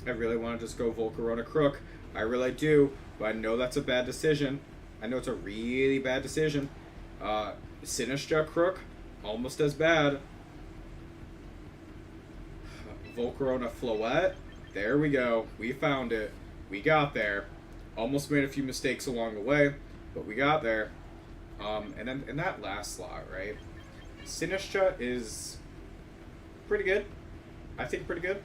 really want to just go Volcarona Crook. I really do, but I know that's a bad decision. I know it's a really bad decision. Sinistra Crook, almost as bad. Volcarona Floette, there we go. We found it. We got there. Almost made a few mistakes along the way, but we got there. And then in that last slot, right? Sinistra is pretty good. I think pretty good.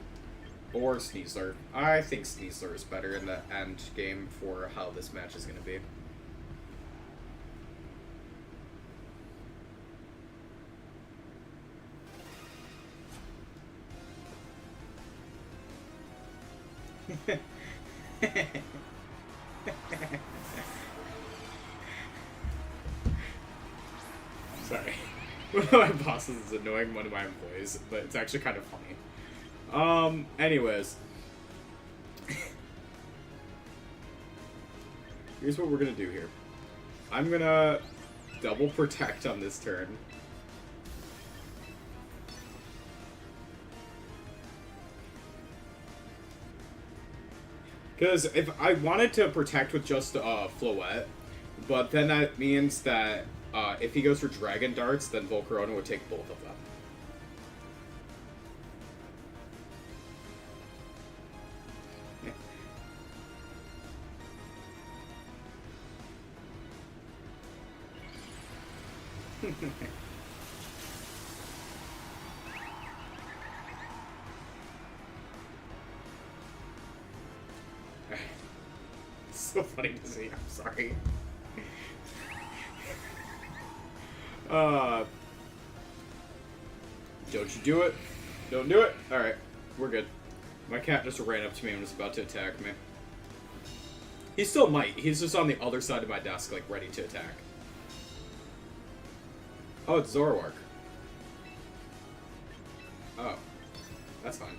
Or Sneasler. I think Sneasler is better in the end game for how this match is going to be. Sorry. One of my bosses is annoying one of my employees, but it's actually kind of funny. Anyways. Here's what we're gonna do here. I'm gonna double protect on this turn. Because if I wanted to protect with just Floette, but then that means that If he goes for Dragon Darts, then Volcarona would take both of them. It's so funny to see. I'm sorry. Don't you do it. Don't do it. Alright, we're good. My cat just ran up to me and was about to attack me. He still might. He's just on the other side of my desk, like, ready to attack. Oh, it's Zoroark. Oh. That's fine.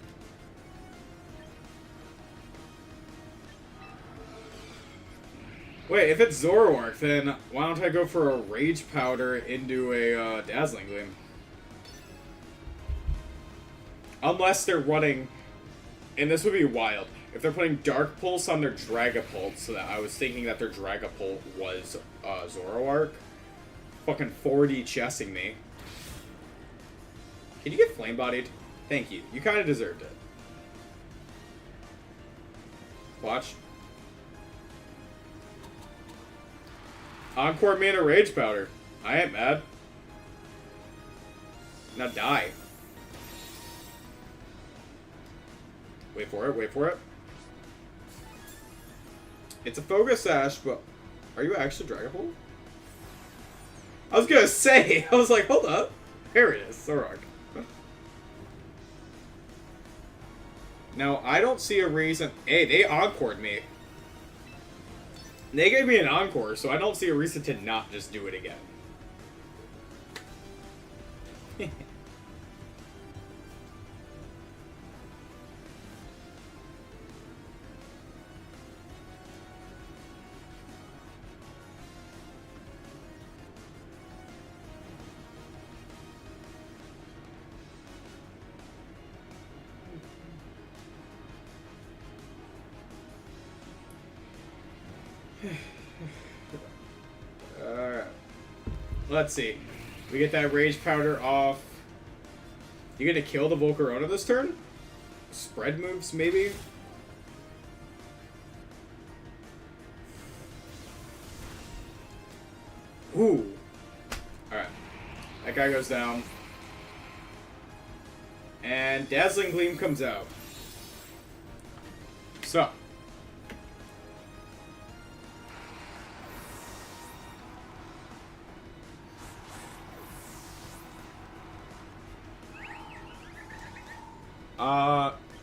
Wait, if it's Zoroark, then why don't I go for a Rage Powder into a Dazzling Gleam? Unless they're running, and this would be wild, if they're putting Dark Pulse on their Dragapult, so that I was thinking that their Dragapult was Zoroark. Fucking 4D chessing me. Can you get Flame Bodied? Thank you. You kind of deserved it. Watch. Encore me in a Rage Powder. I ain't mad. Now die. Wait for it, wait for it. It's a Focus Sash, but are you actually Dragapult? I was gonna say, I was like, hold up. There it is, Zoroark. Now, I don't see a reason... Hey, they encored me. They gave me an encore, so I don't see a reason to not just do it again. Alright. Let's see. We get that Rage Powder off. You gonna kill the Volcarona this turn? Spread moves, maybe? Ooh. Alright. That guy goes down. And Dazzling Gleam comes out. So.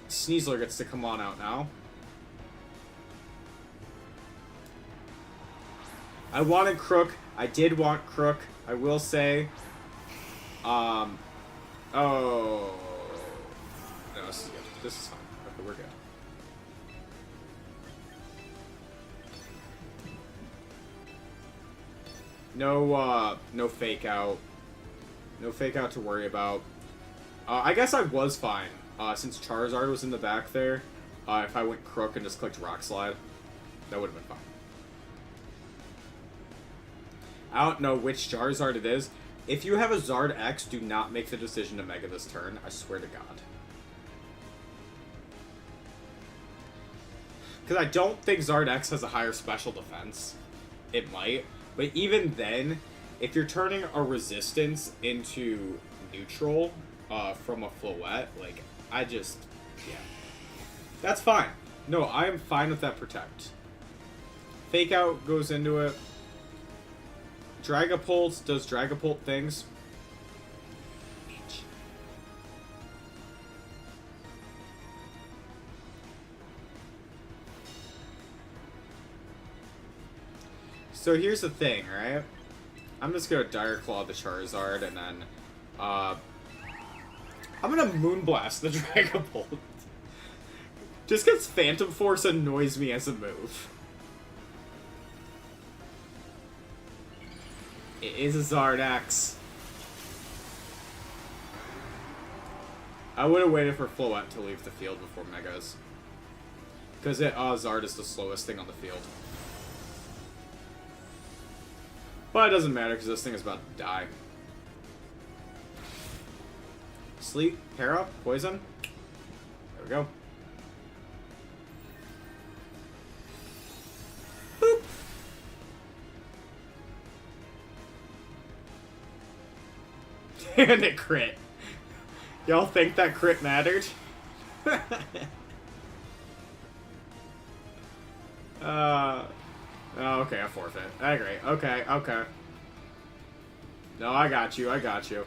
Sneasler gets to come on out now. I wanted Crook. I did want Crook, I will say. Oh. No, this is good. This is fine. Okay, we're good. No fake out. No fake out to worry about. I guess I was fine. Since Charizard was in the back there, if I went Crook and just clicked Rock Slide, that would have been fine. I don't know which Charizard it is. If you have a Zard X, do not make the decision to Mega this turn. I swear to God. Because I don't think Zard X has a higher special defense. It might. But even then, if you're turning a Resistance into neutral from a Floette, like... yeah. That's fine. No, I'm fine with that Protect. Fake Out goes into it. Dragapult does Dragapult things. So here's the thing, right? I'm just gonna Dire Claw the Charizard and then, I'm gonna Moonblast the Dragapult. Just because Phantom Force annoys me as a move. It is a Zard X. I would have waited for Floette to leave the field before Megas. Because Zard is the slowest thing on the field. But it doesn't matter because this thing is about to die. Sleep, para, poison. There we go. Boop. And it crit. Y'all think that crit mattered? Oh, okay, I forfeit. I agree. Okay, okay. No, I got you, I got you.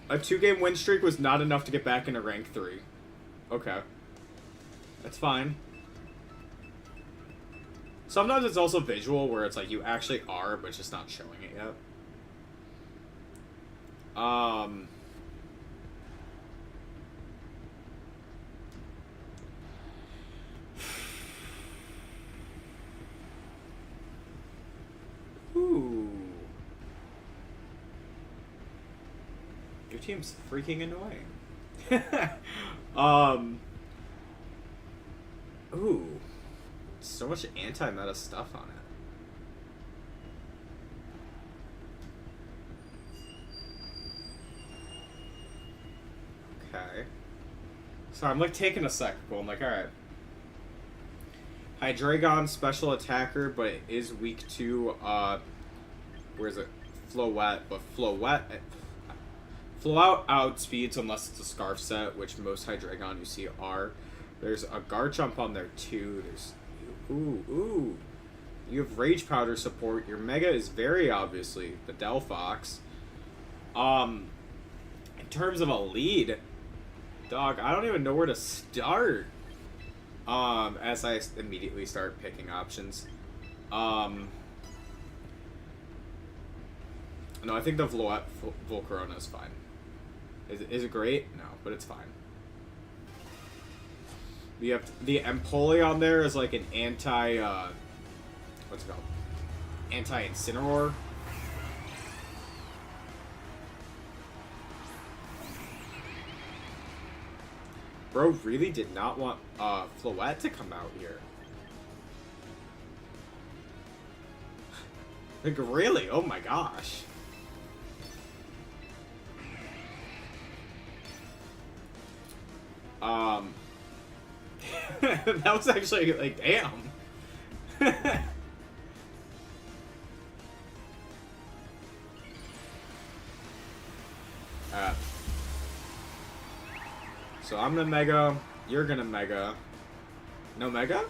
A 2-game win streak was not enough to get back into rank 3. Okay. That's fine. Sometimes it's also visual, where it's like you actually are, but it's just not showing it yet. Ooh. Your team's freaking annoying. Ooh. So much anti-meta stuff on it. Okay. So I'm like taking a second. I'm like, alright. Hydreigon, special attacker, but it is weak to, where is it? Floette, but Floette outspeeds unless it's a Scarf set, which most Hydreigon you see are. There's a Garchomp on there too. There's, ooh. You have Rage Powder support. Your Mega is very obviously the Delphox. In terms of a lead, dog, I don't even know where to start. As I immediately start picking options. No, I think the Volcarona is fine. Is it great? No, but it's fine. You have the Empoleon there is like an anti, what's it called? Anti-Incineroar. Bro really did not want Floette to come out here. Like, really? Oh my gosh. That was actually, like, damn. So I'm gonna Mega, you're gonna Mega. No Mega?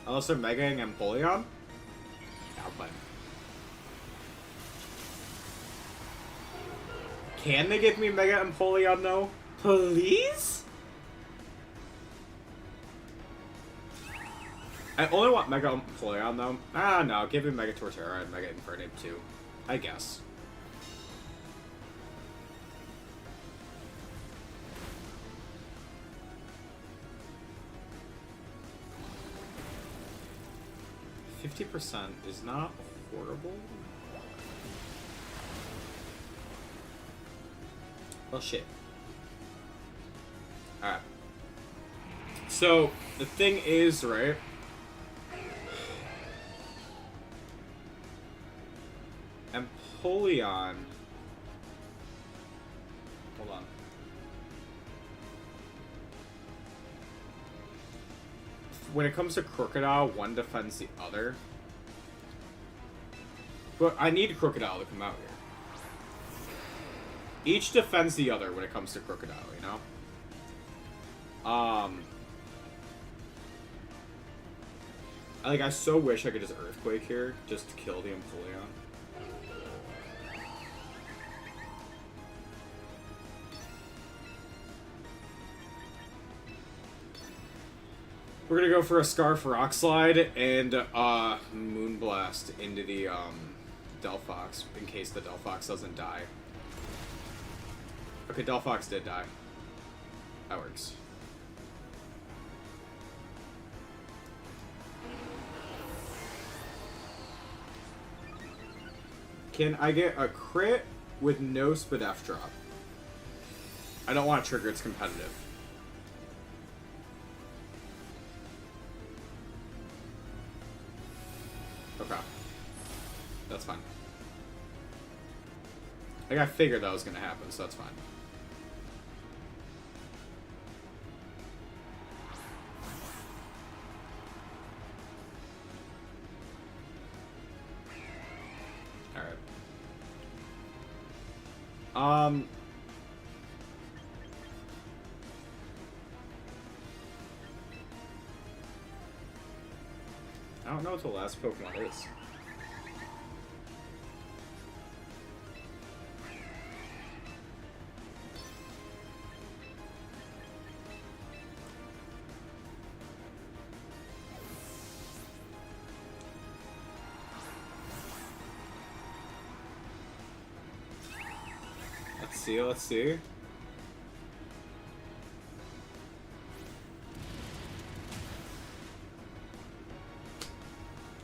Unless they're Megaing Empoleon? Output. Can they give me Mega Empoleon though? Please? I only want Mega Empoleon though. Ah no, give me Mega Torterra and Mega Infernape too. I guess. %50 is not horrible. Well, shit. Alright. So, the thing is, right? Empoleon. Hold on. When it comes to Crocodile, one defends the other. But I need Crocodile to come out here. Each defends the other when it comes to Crocodile, you know? I so wish I could just Earthquake here, just to kill the Empoleon. We're gonna go for a Scarf Rock Slide and Moonblast into the Delphox in case the Delphox doesn't die. Okay, Delphox did die. That works. Can I get a crit with no Spadef drop? I don't want to trigger its competitive. Okay. That's fine. Like, I figured that was going to happen, so that's fine. Alright. I don't know what the last Pokemon is. Let's see. I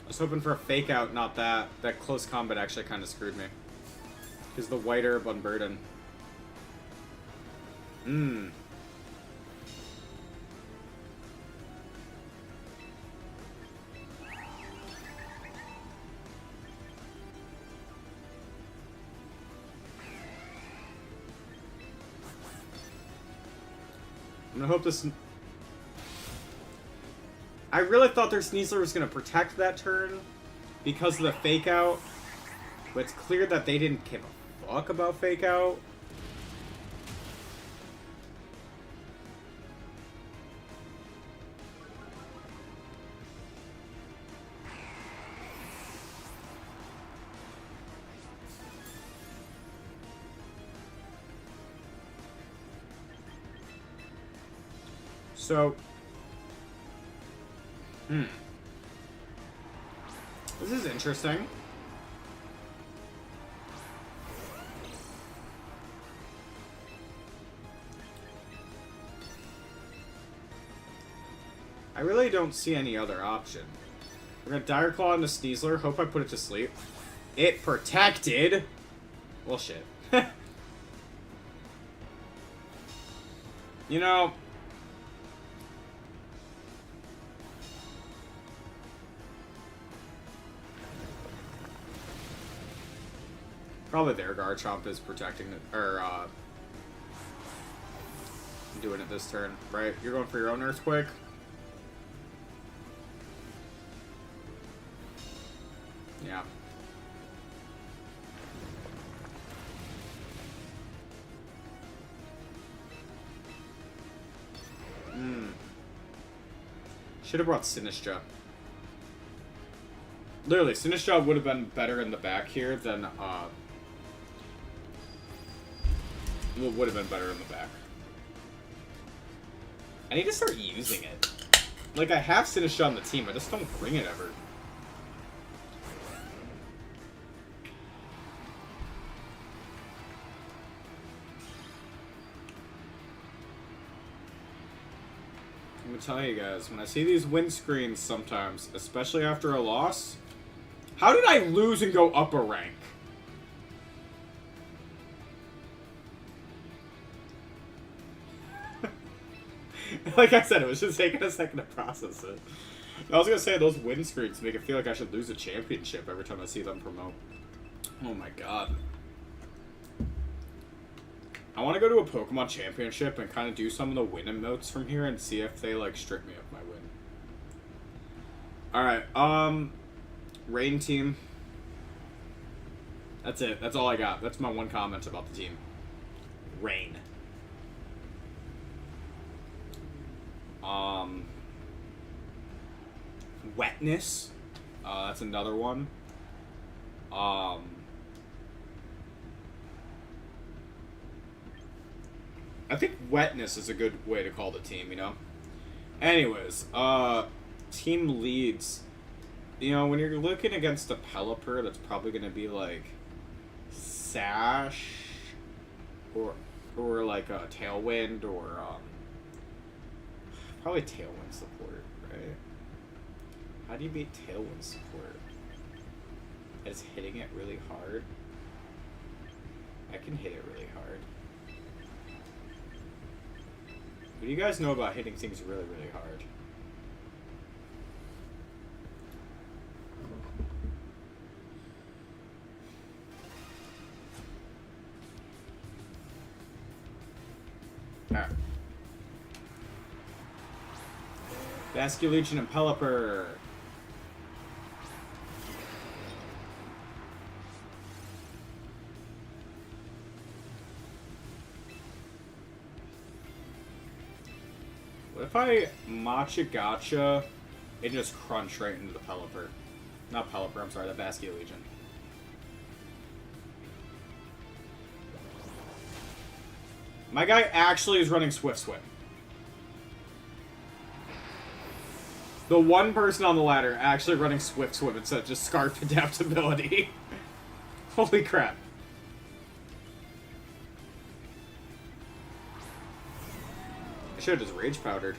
was hoping for a fake out, not that. That close combat actually kind of screwed me. Because the white herb unburden. I'm gonna hope this... I really thought their Sneasler was gonna protect that turn because of the fake out, but it's clear that they didn't give a fuck about fake out. So, this is interesting. I really don't see any other option. We're gonna Dire Claw into Sneasler, hope I put it to sleep. It protected! Well, shit. You know... Probably their Garchomp is protecting it, or, doing it this turn, right? You're going for your own Earthquake? Yeah. Should have brought Sinistcha. Literally, Sinistcha would have been better in the back here than, would have been better in the back. I need to start using it. Like, I have Sinistcha on the team, I just don't bring it ever. I'm gonna tell you guys, when I see these win screens sometimes, especially after a loss, how did I lose and go up a rank? Like I said, it was just taking a second to process it. I was gonna say, those win screens make it feel like I should lose a championship every time I see them promote. Oh my god. I want to go to a Pokemon Championship and kind of do some of the win emotes from here and see if they, like, strip me of my win. Alright, Rain team. That's it. That's all I got. That's my one comment about the team. Rain. Wetness. That's another one. I think Wetness is a good way to call the team, you know? Anyways, team leads. You know, when you're looking against a Pelipper, that's probably going to be, like, Sash, or like, a Tailwind, or, probably Tailwind support, right? How do you beat Tailwind support? Is hitting it really hard? I can hit it really hard. What do you guys know about hitting things really, really hard? Alright. Vasculegion and Pelipper. What if I Matcha Gotcha and just crunch right into the Pelipper? Not Pelipper, I'm sorry, the Vasculegion. My guy actually is running Swift Swim. The one person on the ladder actually running Swift Swim instead of just Scarf Adaptability. Holy crap. I should have just Rage Powdered.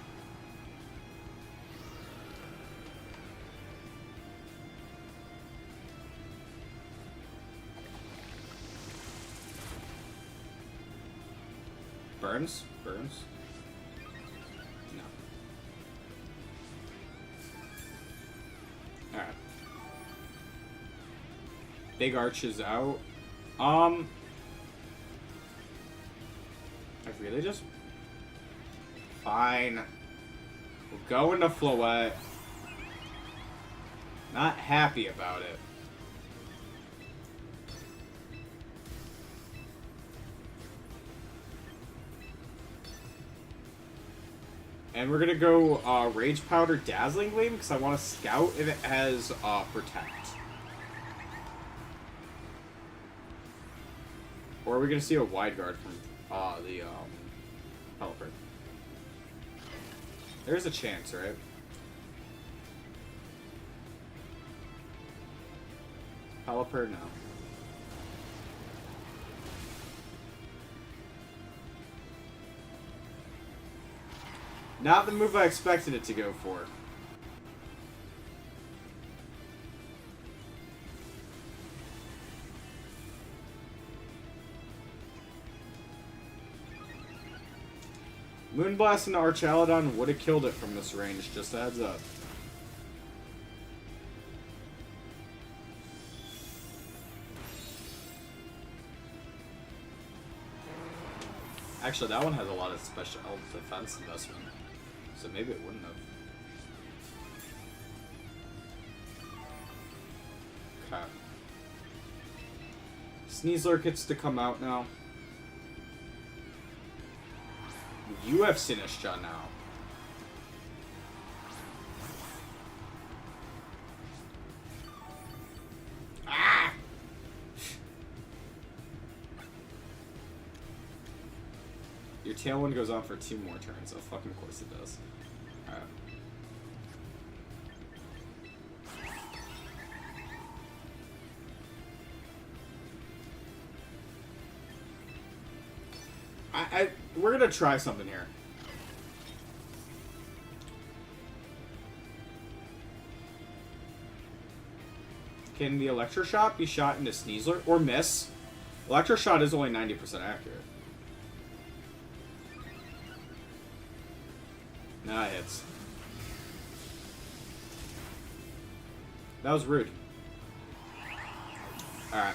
Burns? Burns? No. Alright. Big Arch is out. I really just... Fine. We'll go into Floette. Not happy about it. And we're gonna go Rage Powder Dazzling Gleam because I want to scout if it has Protect. Or are we gonna see a Wide Guard from the Pelipper? There's a chance, right? Pelipper, no. Not the move I expected it to go for. Moonblast and Archaludon would have killed it from this range, just a heads up. Actually, that one has a lot of special defense investment, so maybe it wouldn't have. Okay. Sneasler gets to come out now. You have Sinistcha now. Ah! Your Tailwind goes on for 2 more turns. Oh, fucking of course it does. Alright. We're gonna try something here. Can the Electroshot be shot into Sneasler? Or miss? Electroshot is only 90% accurate. Nah, it hits. That was rude. Alright.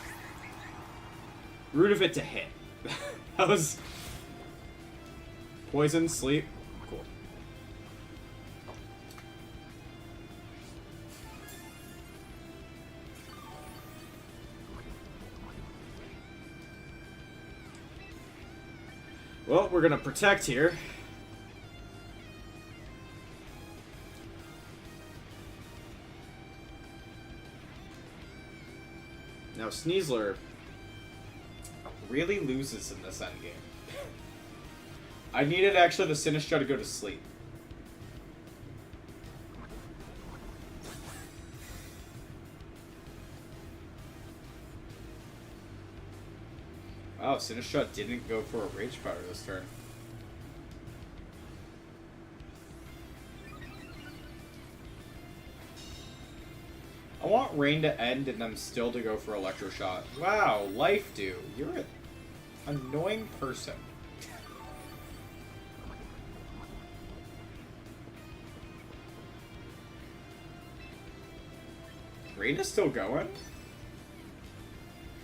Rude of it to hit. That was... Poison, sleep. Cool. Well, we're gonna protect here. Now, Sneasler really loses in this endgame. I needed actually the Sinistcha to go to sleep. Wow, Sinistcha didn't go for a Rage Powder this turn. I want Rain to end and them still to go for Electroshot. Wow, Life Dew. You're an annoying person. Rain is still going?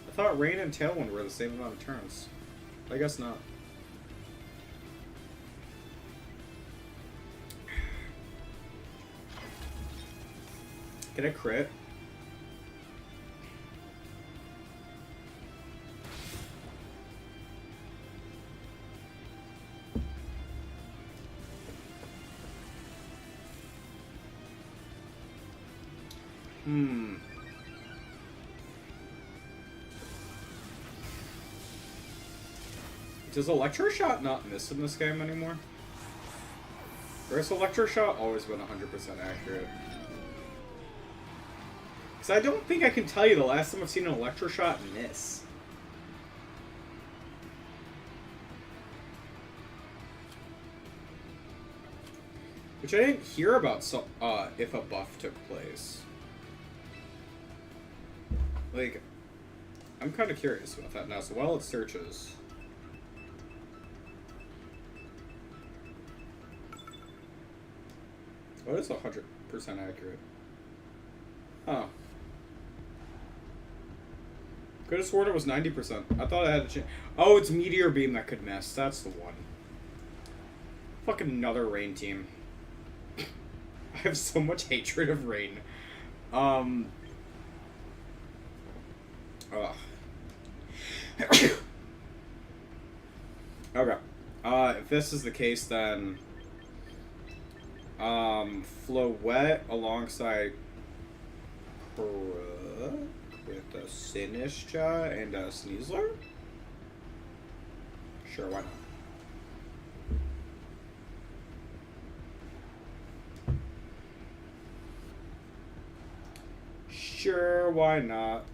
I thought Rain and Tailwind were the same amount of turns. I guess not. Get a crit? Does Electro Shot not miss in this game anymore? Or has Electro Shot always been 100% accurate? Because I don't think I can tell you the last time I've seen an Electro Shot miss. Which I didn't hear about if a buff took place. Like, I'm kind of curious about that now. So while it searches... What is 100% accurate? Huh. Could have sworn it was 90%. I thought I had a chance. Oh, it's Meteor Beam that could miss. That's the one. Fucking another Rain team. I have so much hatred of Rain. Ugh. Okay. If this is the case, then... Floette alongside Kruk with a Sinistra and a Sneasler? Sure, why not? Sure, why not?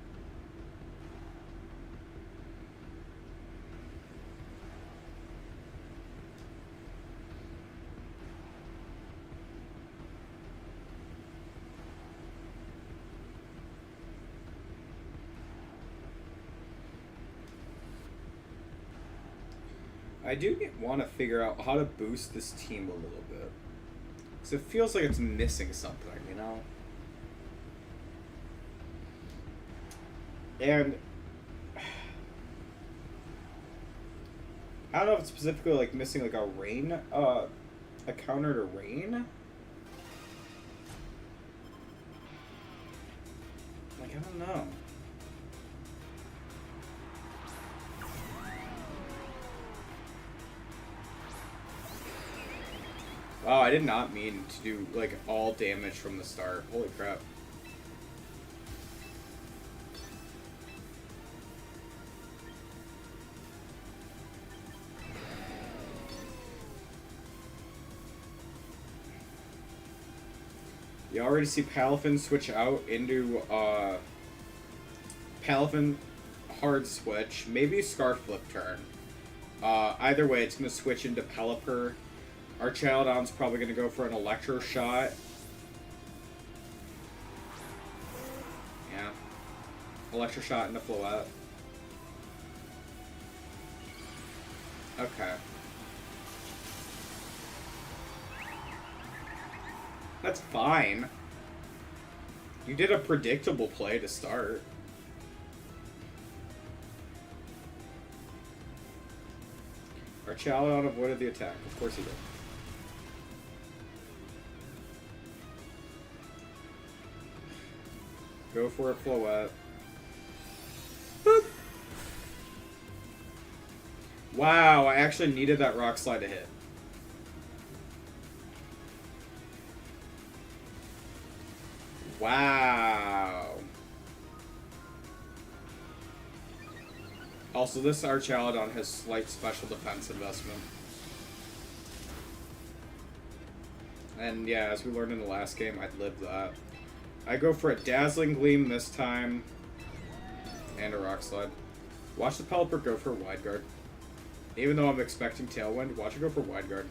I do want to figure out how to boost this team a little bit. Because it feels like it's missing something, you know? And... I don't know if it's specifically, like, missing, like, a rain, a counter to rain? Like, I don't know. Oh, I did not mean to do, like, all damage from the start. Holy crap. You already see Palafin switch out into, Palafin hard switch. Maybe Scarf Flip turn. Either way, it's going to switch into Pelipper. Our Chaldon's probably going to go for an Electro Shot. Yeah. Electro Shot into Floette. Okay. That's fine. You did a predictable play to start. Our Chaldon avoided the attack. Of course he did. Go for it, Floette. Boop. Wow, I actually needed that Rock Slide to hit. Wow. Also, this Archaludon has slight special defense investment. And yeah, as we learned in the last game, I'd live that. I go for a Dazzling Gleam this time. And a Rock Slide. Watch the Pelipper go for a Wide Guard. Even though I'm expecting Tailwind, watch it go for Wide Guard.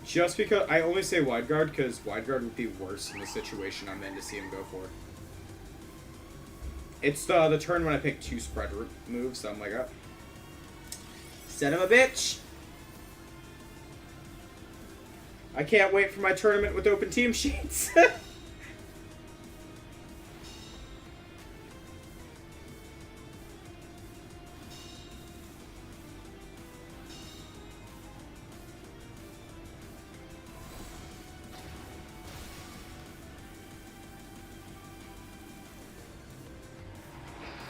Just because... I only say Wide Guard because Wide Guard would be worse in the situation I'm in to see him go for. It's the turn when I pick two spread moves, so I'm like, oh. Son of a bitch! I can't wait for my tournament with open team sheets.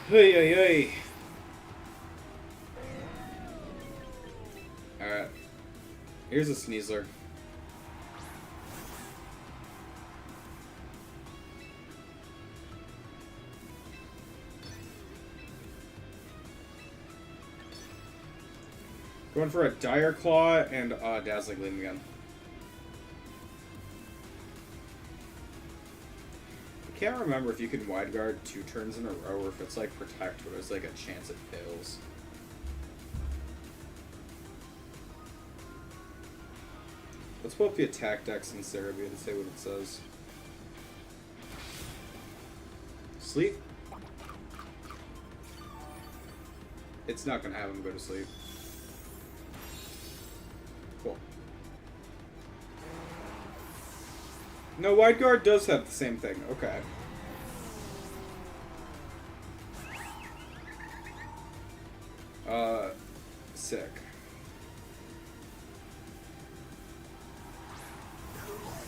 Hey, hey, hey. Alright. Here's a Sneasler. Going for a Dire Claw and Dazzling Gleam again. I can't remember if you can wide guard 2 turns in a row or if it's like protect where there's like a chance it fails. Let's pull up the attack decks in Cerebi and say what it says. Sleep? It's not gonna have him go to sleep. Cool. No, wide guard does have the same thing. Okay. Sick.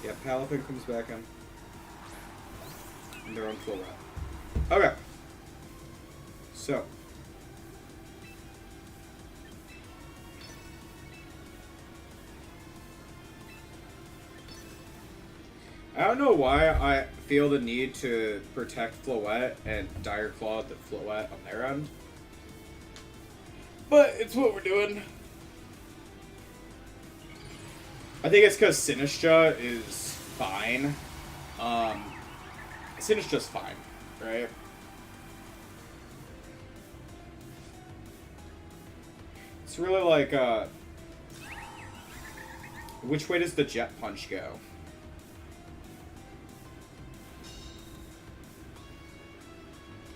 Yeah, Palafin comes back in. And they're on full route. Okay. So. I don't know why I feel the need to protect Floette and Dire Claw the Floette on their end. But it's what we're doing. I think it's because Sinistra is fine. Sinistra's fine, right? It's really like, which way does the Jet Punch go?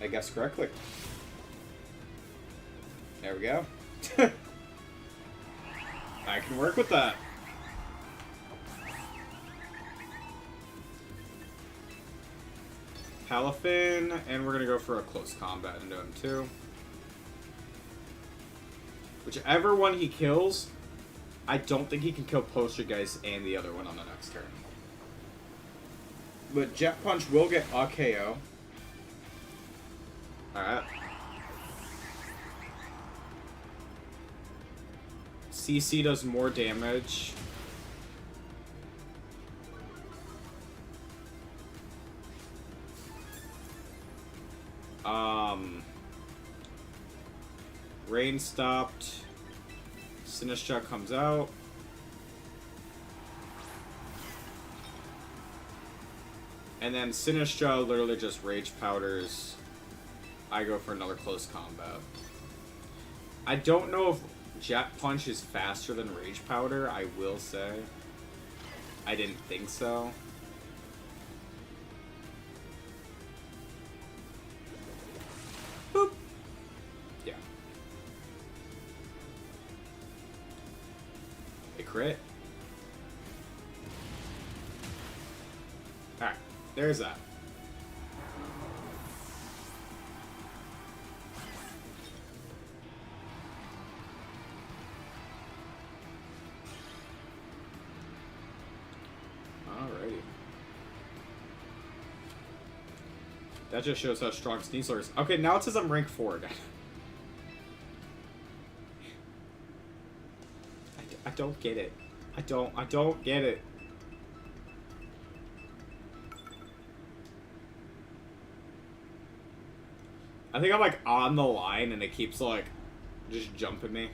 I guess correctly. There we go. I can work with that. Palafin, and we're gonna go for a close combat into him too. Whichever one he kills, I don't think he can kill Poltergeist and the other one on the next turn. But Jet Punch will get a KO. Alright. CC does more damage. Rain stopped. Sinistra comes out. And then Sinistra literally just Rage Powders. I go for another close combat. I don't know if Jet Punch is faster than Rage Powder, I will say. I didn't think so. Boop. Yeah. A crit. Alright, there's that. That just shows how strong Sneasler is. Okay, now it says I'm rank 4 again. I don't get it. I don't get it. I think I'm like on the line and it keeps like just jumping me.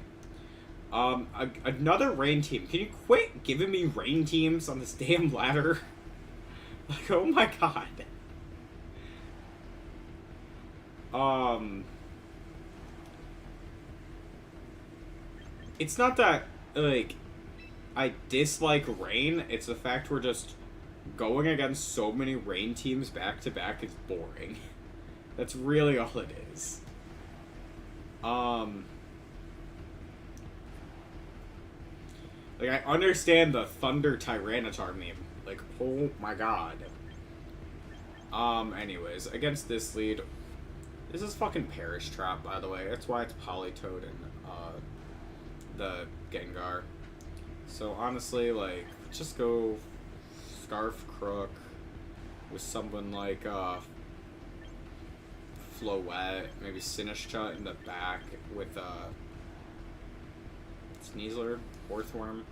Another rain team. Can you quit giving me rain teams on this damn ladder? Like, oh my god. It's not that, like, I dislike rain, it's the fact we're just going against so many rain teams back to back is boring. That's really all it is. Like, I understand the Thunder Tyranitar meme. Like, oh my god. Anyways, against this lead, this is fucking Perish Trap, by the way. That's why it's Politoed and, the Gengar. So, honestly, like, just go Scarf Crook with someone like, Floette, maybe Sinistcha in the back with, Sneasler, Orthworm.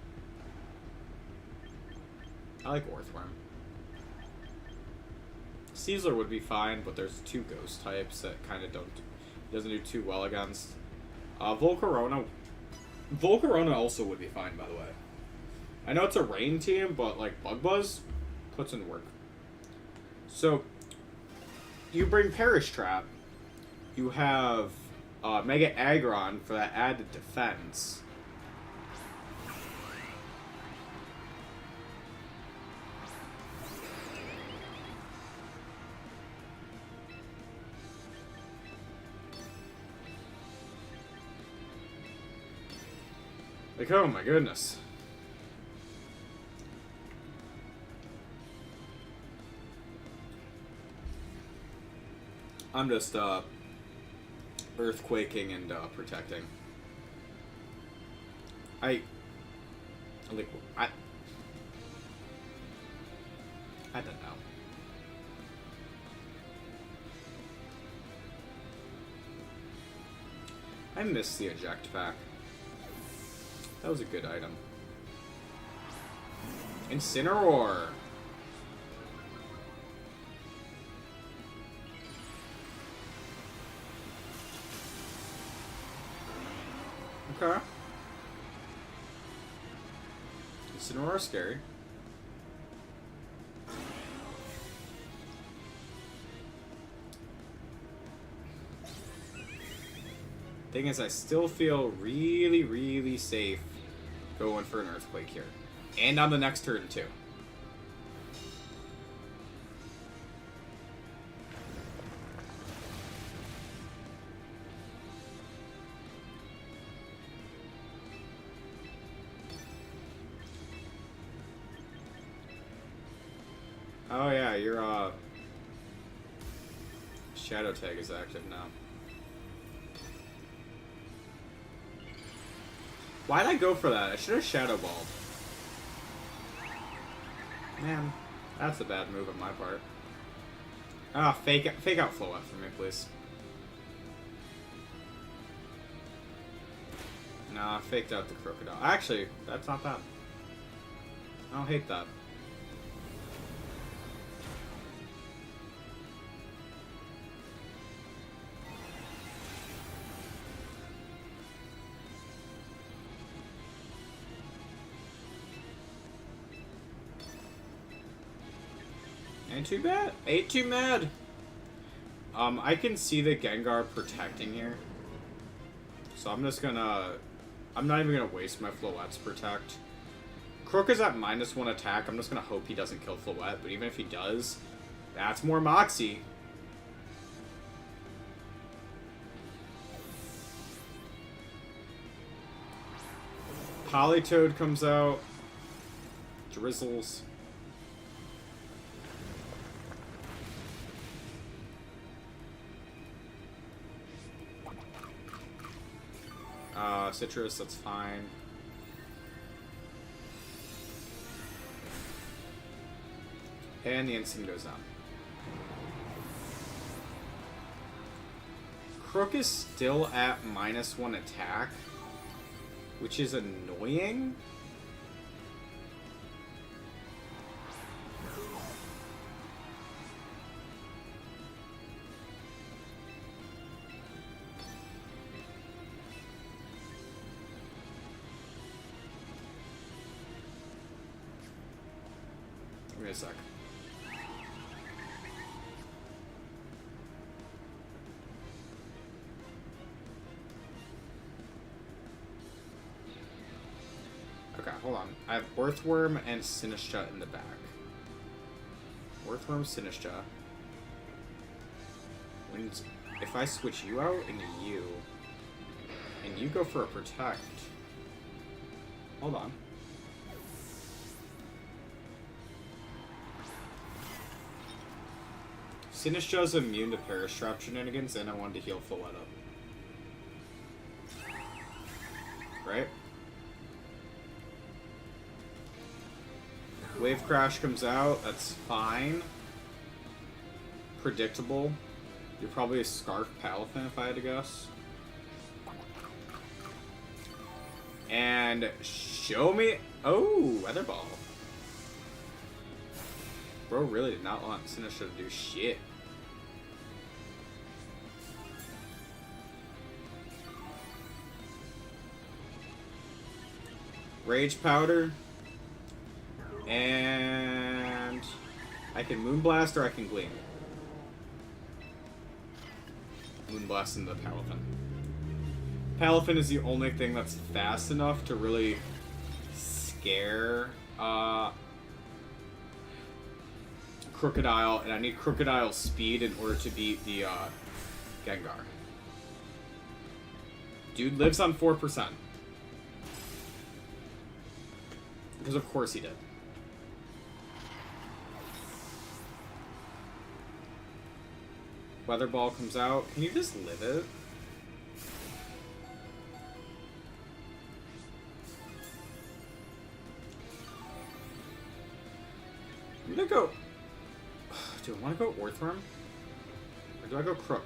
I like Orthworm. Sneasler would be fine, but there's two ghost types that kind of doesn't do too well against. Volcarona also would be fine, by the way. I know it's a rain team, but like Bug Buzz puts in work. So you bring Perish Trap. You have Mega Aggron for that added defense. Like, oh my goodness. I'm just, earthquaking and, protecting. I don't know. I missed the eject pack. That was a good item. Incineroar! Okay. Incineroar is scary. Thing is, I still feel really, really safe going for an Earthquake here. And on the next turn, too. Oh yeah, your Shadow Tag is active now. Why'd I go for that? I should have Shadow Balled. Man, that's a bad move on my part. Ah, fake out Floette for me, please. Nah, I faked out the Crocodile. Actually, that's not bad. I don't hate that. Ain't too bad. Ain't too mad. I can see the Gengar protecting here. So I'm just gonna... I'm not even gonna waste my Floette's protect. Crook is at -1 attack. I'm just gonna hope he doesn't kill Floette. But even if he does, that's more Moxie. Politoed comes out. Drizzles. Citrus, that's fine. And the instant goes down. Crook is still at -1 attack, which is annoying. Give me a sec. Okay, hold on. I have Earthworm and Sinistcha in the back. Earthworm, Sinistcha. If I switch you out and you go for a Protect. Hold on. Sinistcha's immune to Perish Trap shenanigans, and I wanted to heal Folletta. Right? Wave Crash comes out, that's fine. Predictable. You're probably a Scarf Palafin if I had to guess. And show me... Oh, Weather Ball. Bro really did not want Sinistcha to do shit. Rage Powder. And I can Moonblast or I can Gleam. Moonblast into the Palafin. Palafin is the only thing that's fast enough to really scare Crocodile, and I need Crocodile's speed in order to beat the Gengar. Dude lives on 4%. Because of course he did. Weather Ball comes out. Can you just live it? I'm gonna go... Do I want to go Orthworm? Or do I go Crook?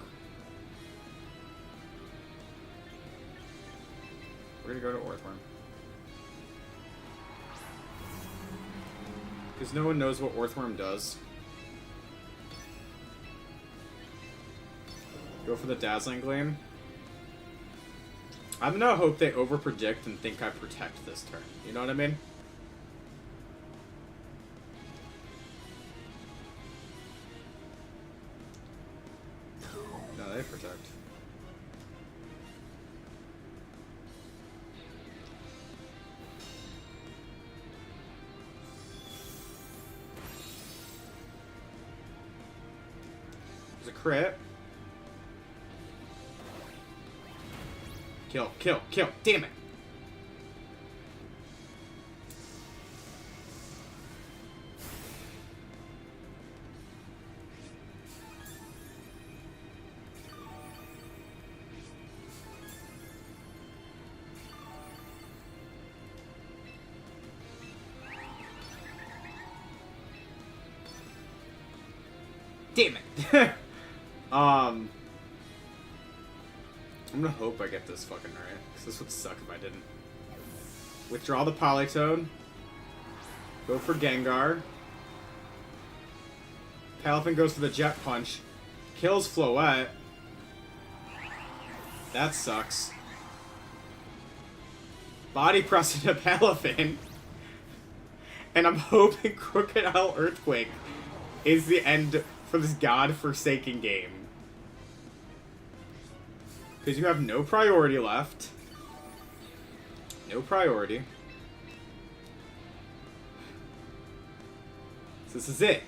We're gonna go to Orthworm. Because no one knows what Orthworm does. Go for the Dazzling Gleam. I'm gonna hope they overpredict and think I protect this turn. You know what I mean? No, they protect. There's a crit. Kill, kill, kill. Damn it. Damn it. I'm gonna hope I get this fucking right, because this would suck if I didn't. Withdraw the Politoed. Go for Gengar. Palafin goes for the Jet Punch. Kills Floette. That sucks. Body Press into Palafin. And I'm hoping Crocodile Earthquake is the end for this godforsaken game. Because you have no priority left. No priority. So this is it.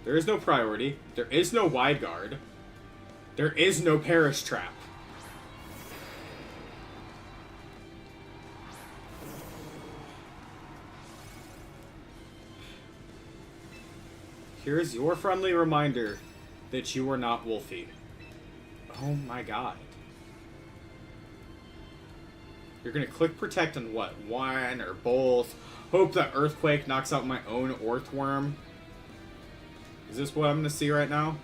There is no priority. There is no wide guard. There is no Perish Trap. Here's your friendly reminder that you are not Wolfie. Oh my god. You're gonna click Protect on what? One or both? Hope that Earthquake knocks out my own Orthworm. Is this what I'm gonna see right now?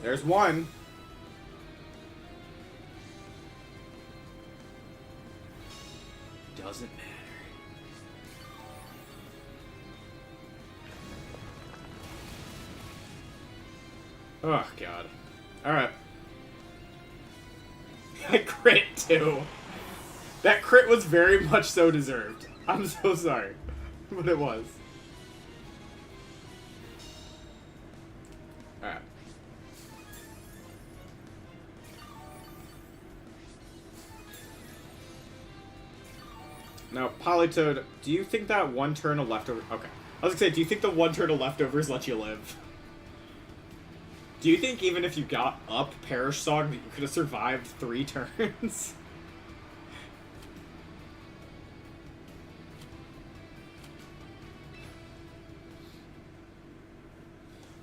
There's one. Doesn't matter. Oh, God. Alright. I crit, too. That crit was very much so deserved. I'm so sorry. But it was. Alright. Now, Politoed, do you think that one turn of leftover... Okay. I was gonna say, do you think the one turn of leftovers let you live? Do you think even if you got up Perish Song that you could have survived 3 turns?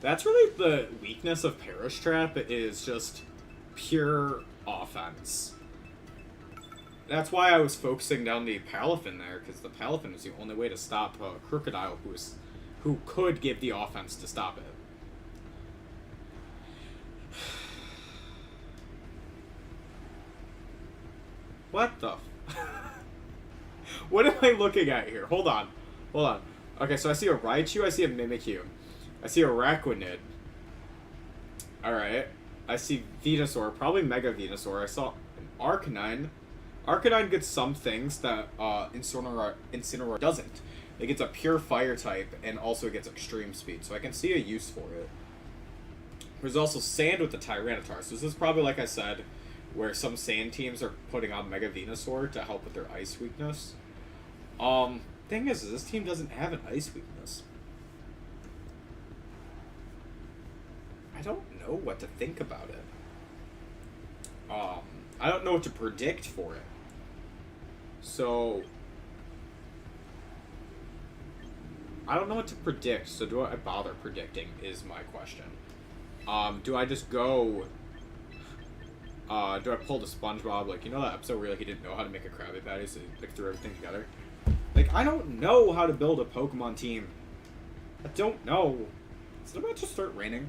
That's really the weakness of Perish Trap, is just pure offense. That's why I was focusing down the Palafin there, because the Palafin is the only way to stop Crocodile, who could give the offense to stop it. What the What am I looking at here? Hold on. Hold on. Okay, so I see a Raichu, I see a Mimikyu. I see a Araquanid. Alright. I see Venusaur, probably Mega Venusaur. I saw an Arcanine. Arcanine gets some things that Incineroar doesn't. It gets a pure fire type, and also it gets extreme speed, so I can see a use for it. There's also Sand with the Tyranitar, so this is probably, like I said, where some Sand teams are putting on Mega Venusaur to help with their Ice weakness. Thing is, this team doesn't have an Ice weakness. I don't know what to think about it. I don't know what to predict for it. So, I don't know what to predict, so do I bother predicting is my question. Do I just go... do I pull the SpongeBob, like, you know that episode where like, he didn't know how to make a Krabby Patty, so he like, threw everything together? Like, I don't know how to build a Pokemon team. I don't know. Is it about to start raining?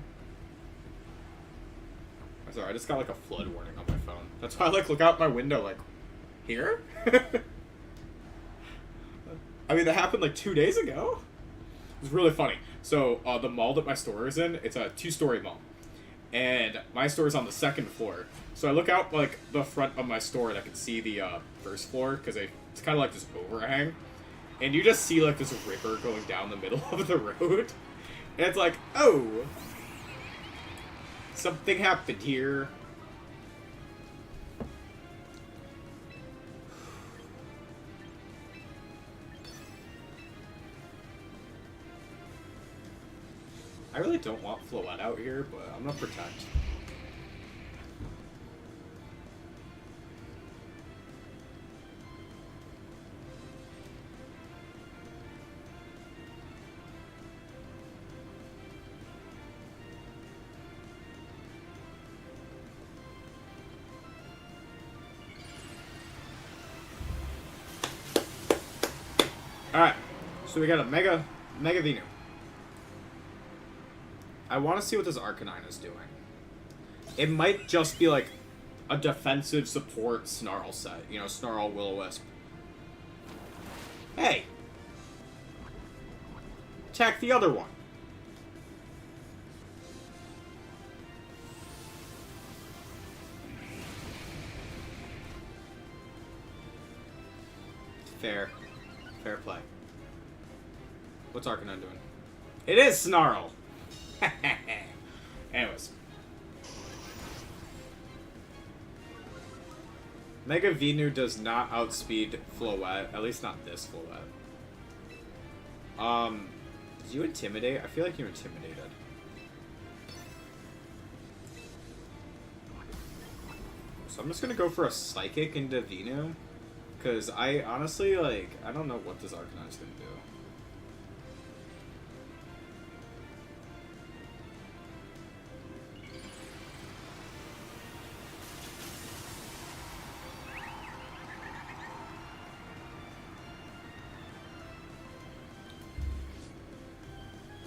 I'm sorry, I just got like a flood warning on my phone. That's why I like look out my window like, here? I mean, that happened like 2 days ago. It was really funny. So, the mall that my store is in, it's a 2-story mall. And my store is on the 2nd floor. So I look out, like, the front of my store and I can see the, 1st floor, because it's kind of like this overhang. And you just see, like, this river going down the middle of the road. And it's like, oh! Something happened here. I really don't want Floette out here, but I'm gonna protect. Alright, so we got a Mega Venu. I want to see what this Arcanine is doing. It might just be like a defensive support Snarl set. You know, Snarl, Will-O-Wisp. Hey! Attack the other one. Fair. Fair play. What's Arcanine doing? It is Snarl! Anyways. Mega Venu does not outspeed Floette. At least not this Floette. Did you intimidate? I feel like you intimidated. So I'm just gonna go for a Psychic into Venu. Because I honestly, like, I don't know what this Arcanine's gonna do.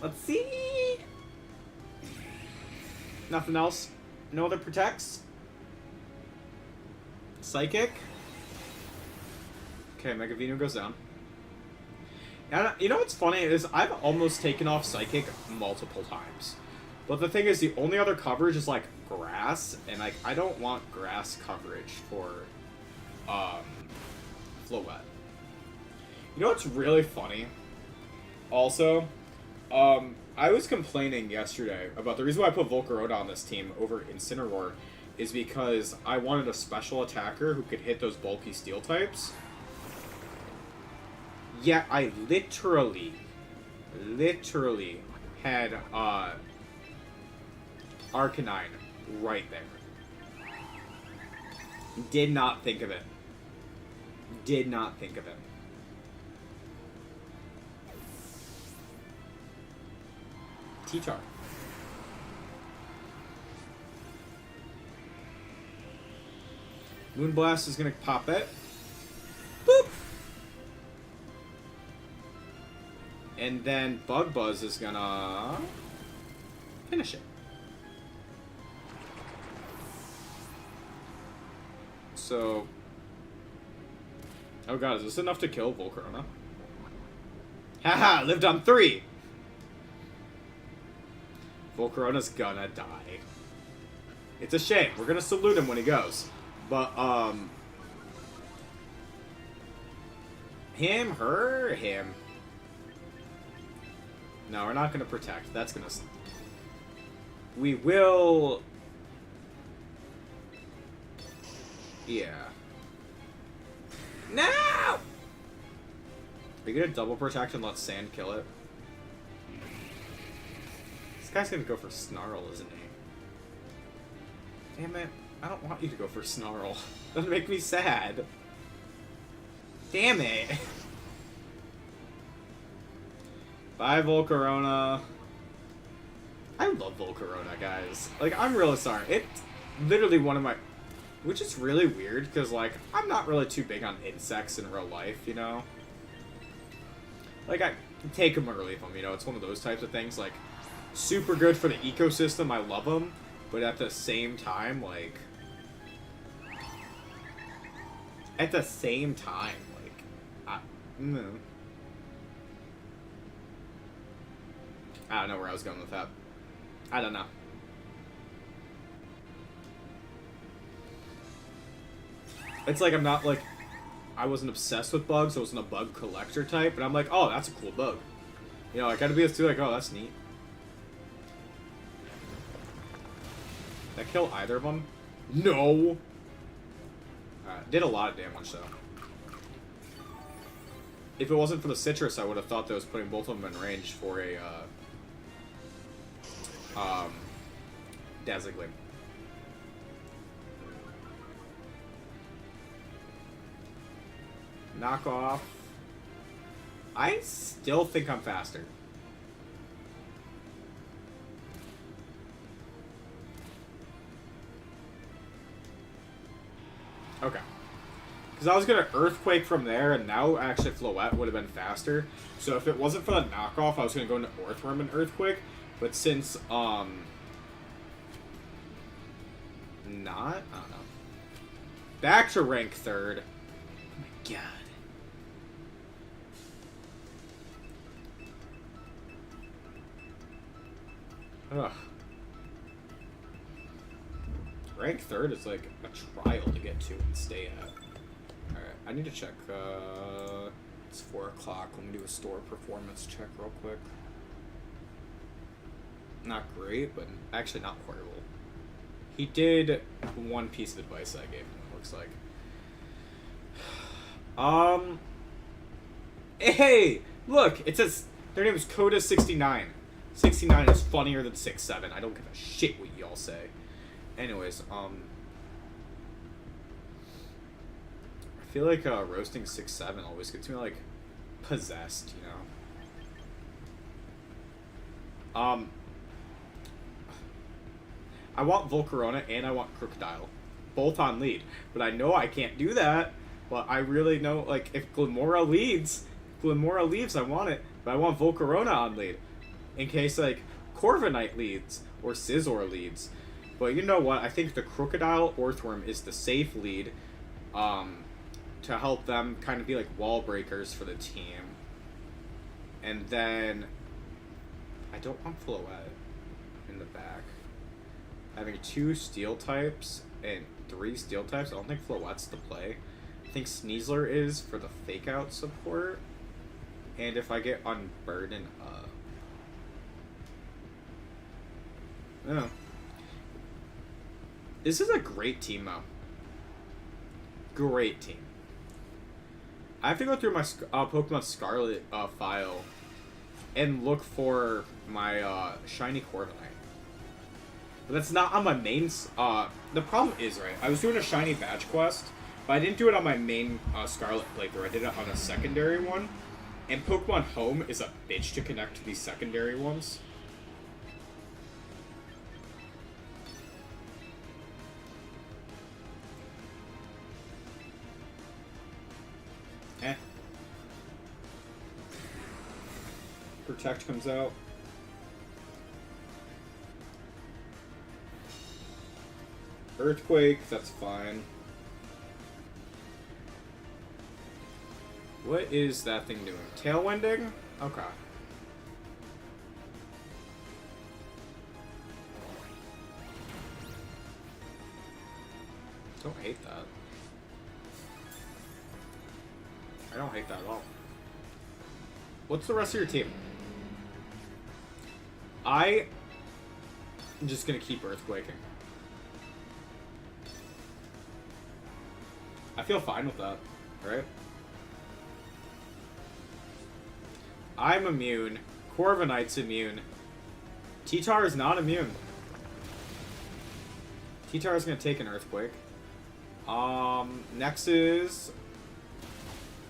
Let's see. Nothing else? No other protects? Psychic? Okay, Mega Venu goes down. And you know what's funny is I've almost taken off Psychic multiple times. But the thing is, the only other coverage is like grass, and like I don't want grass coverage for Floette. You know what's really funny? Also, I was complaining yesterday about the reason why I put Volcarona on this team over Incineroar is because I wanted a special attacker who could hit those bulky steel types. Yet I literally had Arcanine right there. Did not think of it. Did not think of it. T-Char. Moonblast is gonna pop it. Boop! And then Bug Buzz is gonna finish it. So... Oh god, is this enough to kill Volcarona? Haha, lived on 3! Volcarona's gonna die. It's a shame. We're gonna salute him when he goes. But, him, her, him. No, we're not gonna protect. That's gonna... We will... Yeah. No! Are you gonna double protect and let Sand kill it? This guy's gonna go for Snarl, isn't he? Damn it. I don't want you to go for Snarl. That'd make me sad. Damn it. Bye, Volcarona. I love Volcarona, guys. Like, I'm really sorry. It's literally one of my... Which is really weird, because, like, I'm not really too big on insects in real life, you know? Like, I take them or leave them, you know? It's one of those types of things, like, super good for the ecosystem, I love them, but at the same time, like... At the same time, like... I don't know where I was going with that. I don't know. It's like I'm not like... I wasn't obsessed with bugs, I wasn't a bug collector type, but I'm like, oh, that's a cool bug. You know, I gotta be able to be like, oh, that's neat. Did I kill either of them? No! Did a lot of damage, though. If it wasn't for the citrus, I would have thought that was putting both of them in range for a, Dazzling Gleam. Knock off. I still think I'm faster. Okay. Because I was going to Earthquake from there, and now actually Floette would have been faster. So if it wasn't for the knockoff, I was going to go into Earthworm and Earthquake. But since, not? I don't know. Back to rank 3rd. Oh my god. Ugh. Rank 3rd is like a trial to get to and stay at. Alright, I need to check, it's 4 o'clock. Let me do a store performance check real quick. Not great, but actually not horrible. He did one piece of advice I gave him, it looks like. Hey! Look! It says their name is Coda69. 69 is funnier than 67. I don't give a shit what y'all say. Anyways, I feel like roasting 6-7 always gets me like possessed, you know. I want Volcarona and I want Crocodile, both on lead, but I know I can't do that. But I really know, like, if Glimora leaves, I want it, but I want Volcarona on lead, in case like Corviknight leads or Scizor leads. But you know what? I think the Crocodile Earthworm is the safe lead, to help them kind of be like wall breakers for the team. And then I don't want Floette in the back. Having 2 steel types and 3 steel types, I don't think Floette's the play. I think Sneasler is for the fake out support. And if I get Unburden up. I don't know. This is a great team, though. Great team. I have to go through my Pokemon Scarlet file and look for my shiny Corviknight. But that's not on my main... the problem is, right, I was doing a shiny badge quest, but I didn't do it on my main Scarlet playthrough. I did it on a secondary one. And Pokemon Home is a bitch to connect to these secondary ones. Protect comes out. Earthquake, that's fine. What is that thing doing? Tailwinding? Okay. Don't hate that. I don't hate that at all. What's the rest of your team? I'm just gonna keep earthquaking. I feel fine with that, right? I'm immune. Corviknight's immune. T-Tar is not immune. T-Tar is gonna take an earthquake. Next is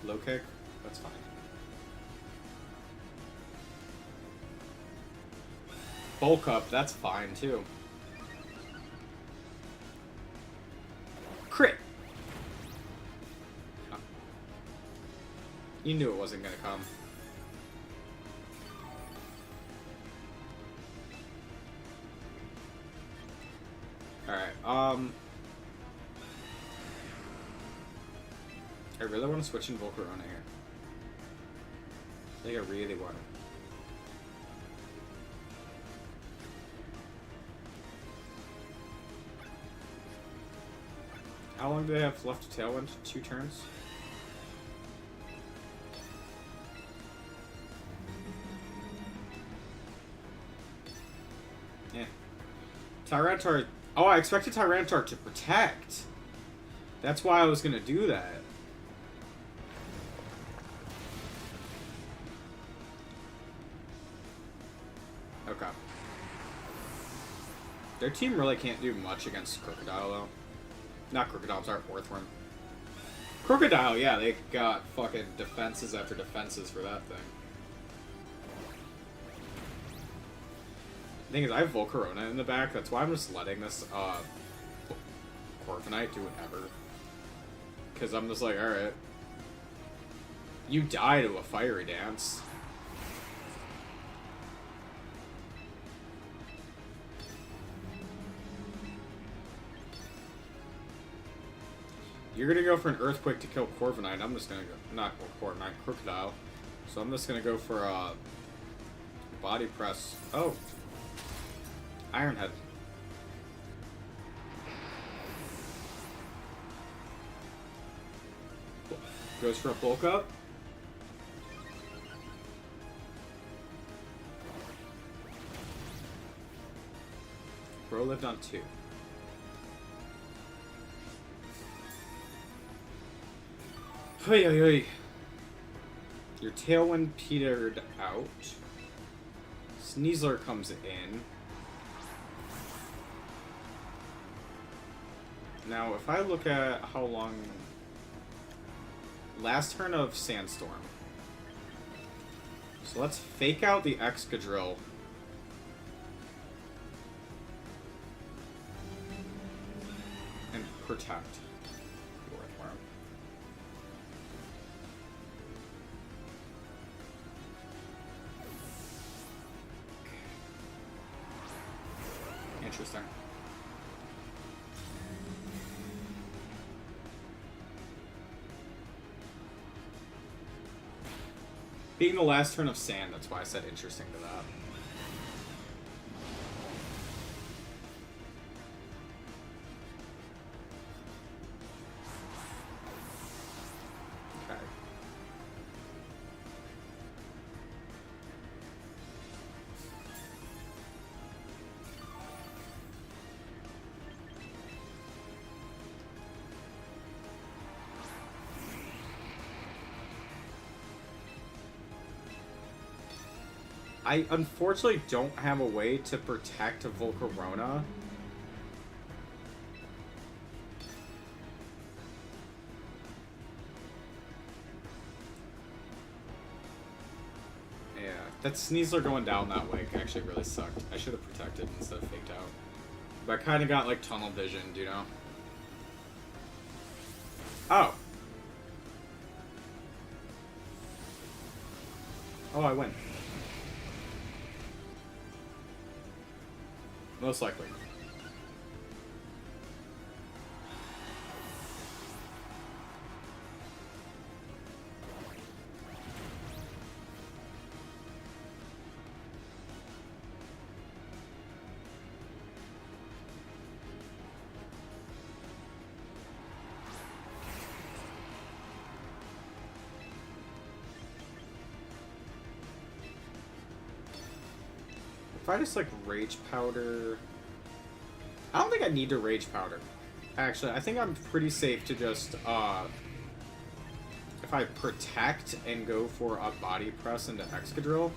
low kick. That's fine. Bulk up. That's fine too. Crit. Oh. You knew it wasn't gonna come. Alright, I really want to switch in Volcarona here. I think I really want it. How long do they have left to Tailwind? 2 turns? Yeah. Tyranitar... Oh, I expected Tyranitar to protect. That's why I was gonna do that. Okay. Their team really can't do much against Crocodile, though. Not Crocodile, sorry, Orthworm. Crocodile, yeah, they got fucking defenses after defenses for that thing. The thing is, I have Volcarona in the back, that's why I'm just letting this, Corviknight do whatever. Because I'm just like, alright. You die to a Fiery Dance. You're gonna go for an Earthquake to kill Corviknight. I'm just gonna go... Not Corviknight, Crocodile. So I'm just gonna go for a... Body Press. Oh. Ironhead. Goes for a bulk up. Bro lived on 2. Hey, hey, hey. Your Tailwind petered out. Sneasler comes in. Now, if I look at how long... Last turn of Sandstorm. So let's fake out the Excadrill. And protect the Earthworm. Interesting. Being the last turn of Sand, that's why I said interesting to that. Okay. I unfortunately don't have a way to protect Volcarona. Yeah, that Sneasler going down that way actually really sucked. I should have protected instead of faked out. But I kind of got like tunnel visioned, you know? Oh. Oh, I win. Most likely. If I just, like, Rage Powder... I don't think I need to Rage Powder. Actually, I think I'm pretty safe to just, if I Protect and go for a Body Press into Excadrill...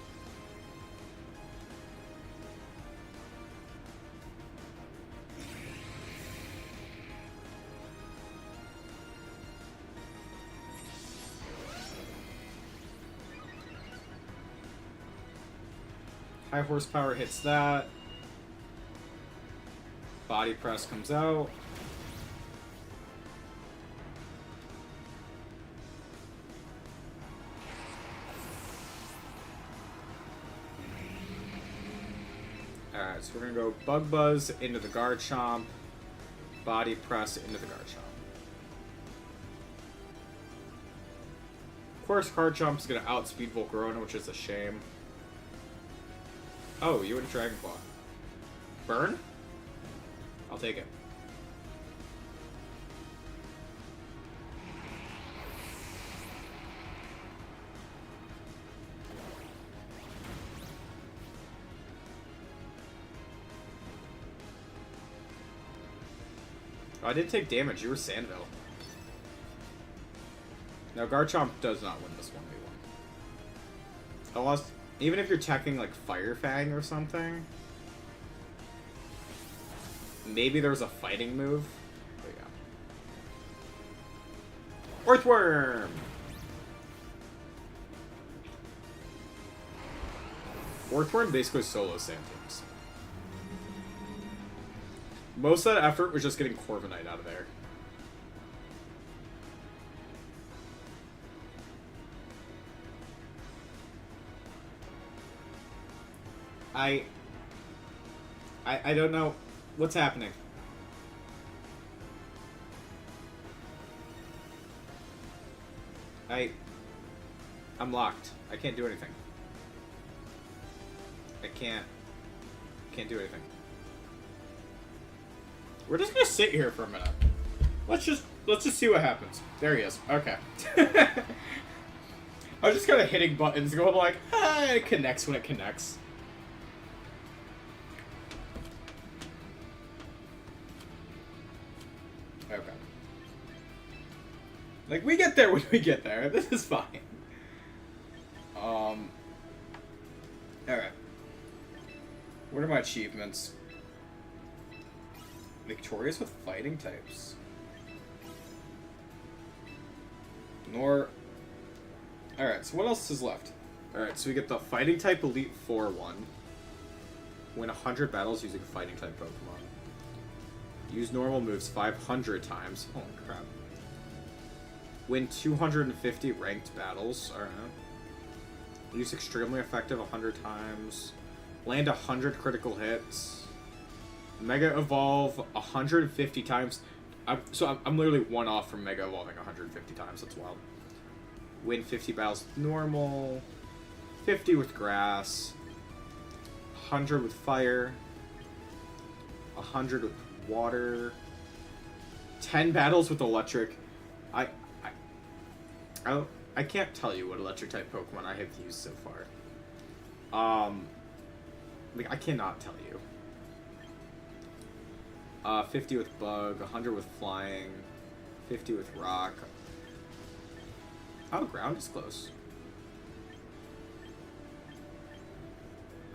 High Horsepower hits that. Body Press comes out. Alright, so we're gonna go Bug Buzz into the Garchomp. Body Press into the Garchomp. Of course, Garchomp's gonna outspeed Volcarona, which is a shame. Oh, you went Dragon Claw. Burn? I'll take it. Oh, I did take damage. You were Sandville. Now, Garchomp does not win this 1v1. Unless... Even if you're teching, like, Fire Fang or something, maybe there's a fighting move. There you go. Earthworm! Earthworm basically solo Sandteams. Most of that effort was just getting Corviknight out of there. I don't know what's happening. I'm locked. I can't do anything. I can't do anything. We're just gonna sit here for a minute. Let's just see what happens. There he is. Okay. I was just kind of hitting buttons, going like, it connects when it connects. Okay. Like, we get there when we get there. This is fine. Alright. What are my achievements? Victorious with fighting types. Alright, so what else is left? Alright, so we get the Fighting type Elite 4-1. Win 100 battles using Fighting type Pokemon. Use normal moves 500 times. Holy crap. Win 250 ranked battles. Alright. Use extremely effective 100 times. Land 100 critical hits. Mega Evolve 150 times. I'm literally one off from Mega Evolving 150 times. That's wild. Win 50 battles with normal. 50 with grass. 100 with fire. 100 with water. 10 battles with electric. I can't tell you what electric type Pokemon I have used so far. Like, I cannot tell you. 50 with bug, 100 with flying, 50 with rock. Oh, ground is close.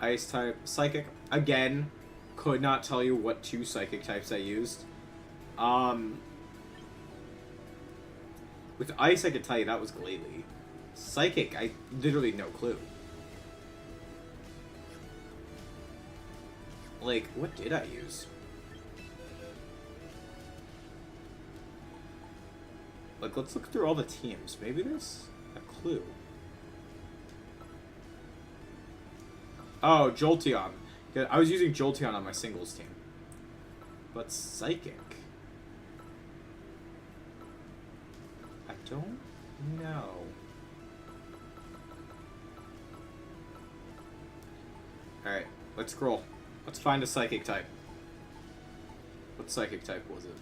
Ice type, psychic. Again, could not tell you what 2 psychic types I used. With ice, I could tell you that was Glalie. Psychic, I literally no clue. Like, what did I use? Like, let's look through all the teams. Maybe there's a clue. Oh, Jolteon. I was using Jolteon on my singles team. But Psychic... I don't know. Alright, let's scroll. Let's find a Psychic type. What Psychic type was it?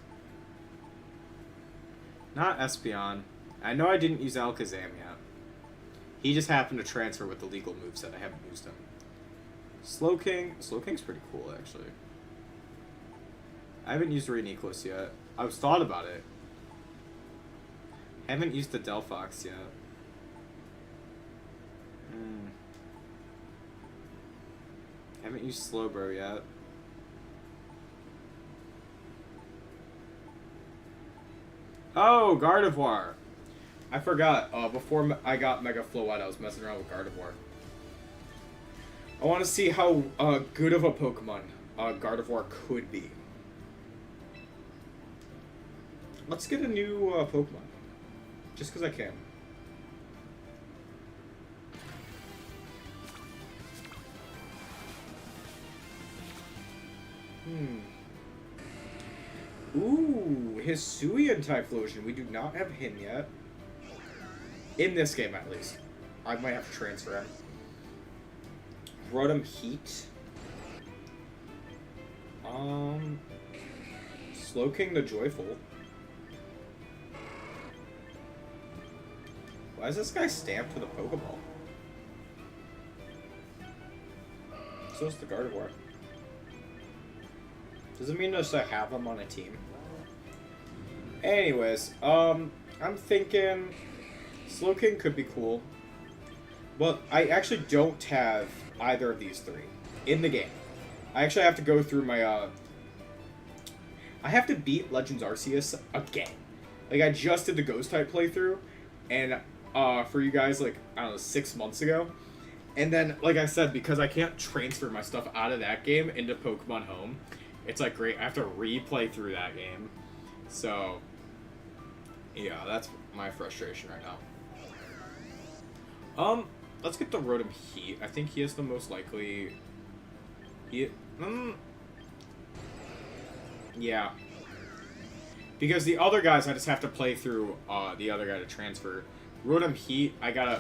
Not Espeon. I know I didn't use Alakazam yet. He just happened to transfer with the legal moveset. I haven't used him. Slowking. Slowking's pretty cool, actually. I haven't used Reuniclus yet. I've thought about it. Haven't used the Delphox yet. Haven't used Slowbro yet. Oh, Gardevoir! I forgot. Before I got Mega Floette, I was messing around with Gardevoir. I want to see how good of a Pokemon Gardevoir could be. Let's get a new Pokemon. Just because I can. Ooh, Hisuian Typhlosion. We do not have him yet. In this game, at least. I might have to transfer him. Rotom Heat. Slowking the Joyful. Why is this guy stamped with a Pokeball? So is the Gardevoir. Doesn't mean just I have him on a team. Anyways, I'm thinking Slowking could be cool. But I actually don't have either of these three in the game. I actually have to go through my, I have to beat Legends Arceus again. Like, I just did the Ghost-type playthrough, and, for you guys, like, I don't know, 6 months ago. And then, like I said, because I can't transfer my stuff out of that game into Pokemon Home, it's, like, great. I have to replay through that game. So, yeah, that's my frustration right now. Let's get the Rotom Heat. I think he is the most likely... Yeah. Because the other guys, I just have to play through the other guy to transfer. Rotom Heat, I gotta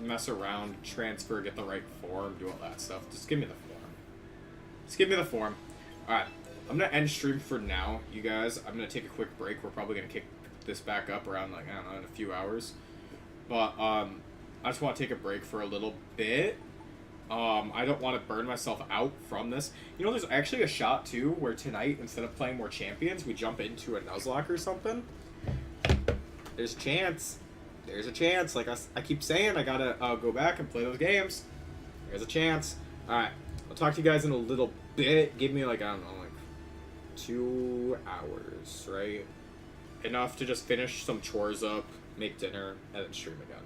mess around, transfer, get the right form, do all that stuff. Just give me the form. Just give me the form. Alright, I'm gonna end stream for now, you guys. I'm gonna take a quick break. We're probably gonna kick this back up around, like, I don't know, in a few hours. But, I just want to take a break for a little bit. I don't want to burn myself out from this. You know, there's actually a shot, too, where tonight, instead of playing more champions, we jump into a Nuzlocke or something. There's a chance. There's a chance. Like I keep saying, I gotta go back and play those games. There's a chance. Alright, I'll talk to you guys in a little bit. Give me, like, I don't know, like 2 hours, right? Enough to just finish some chores up, make dinner, and then stream again.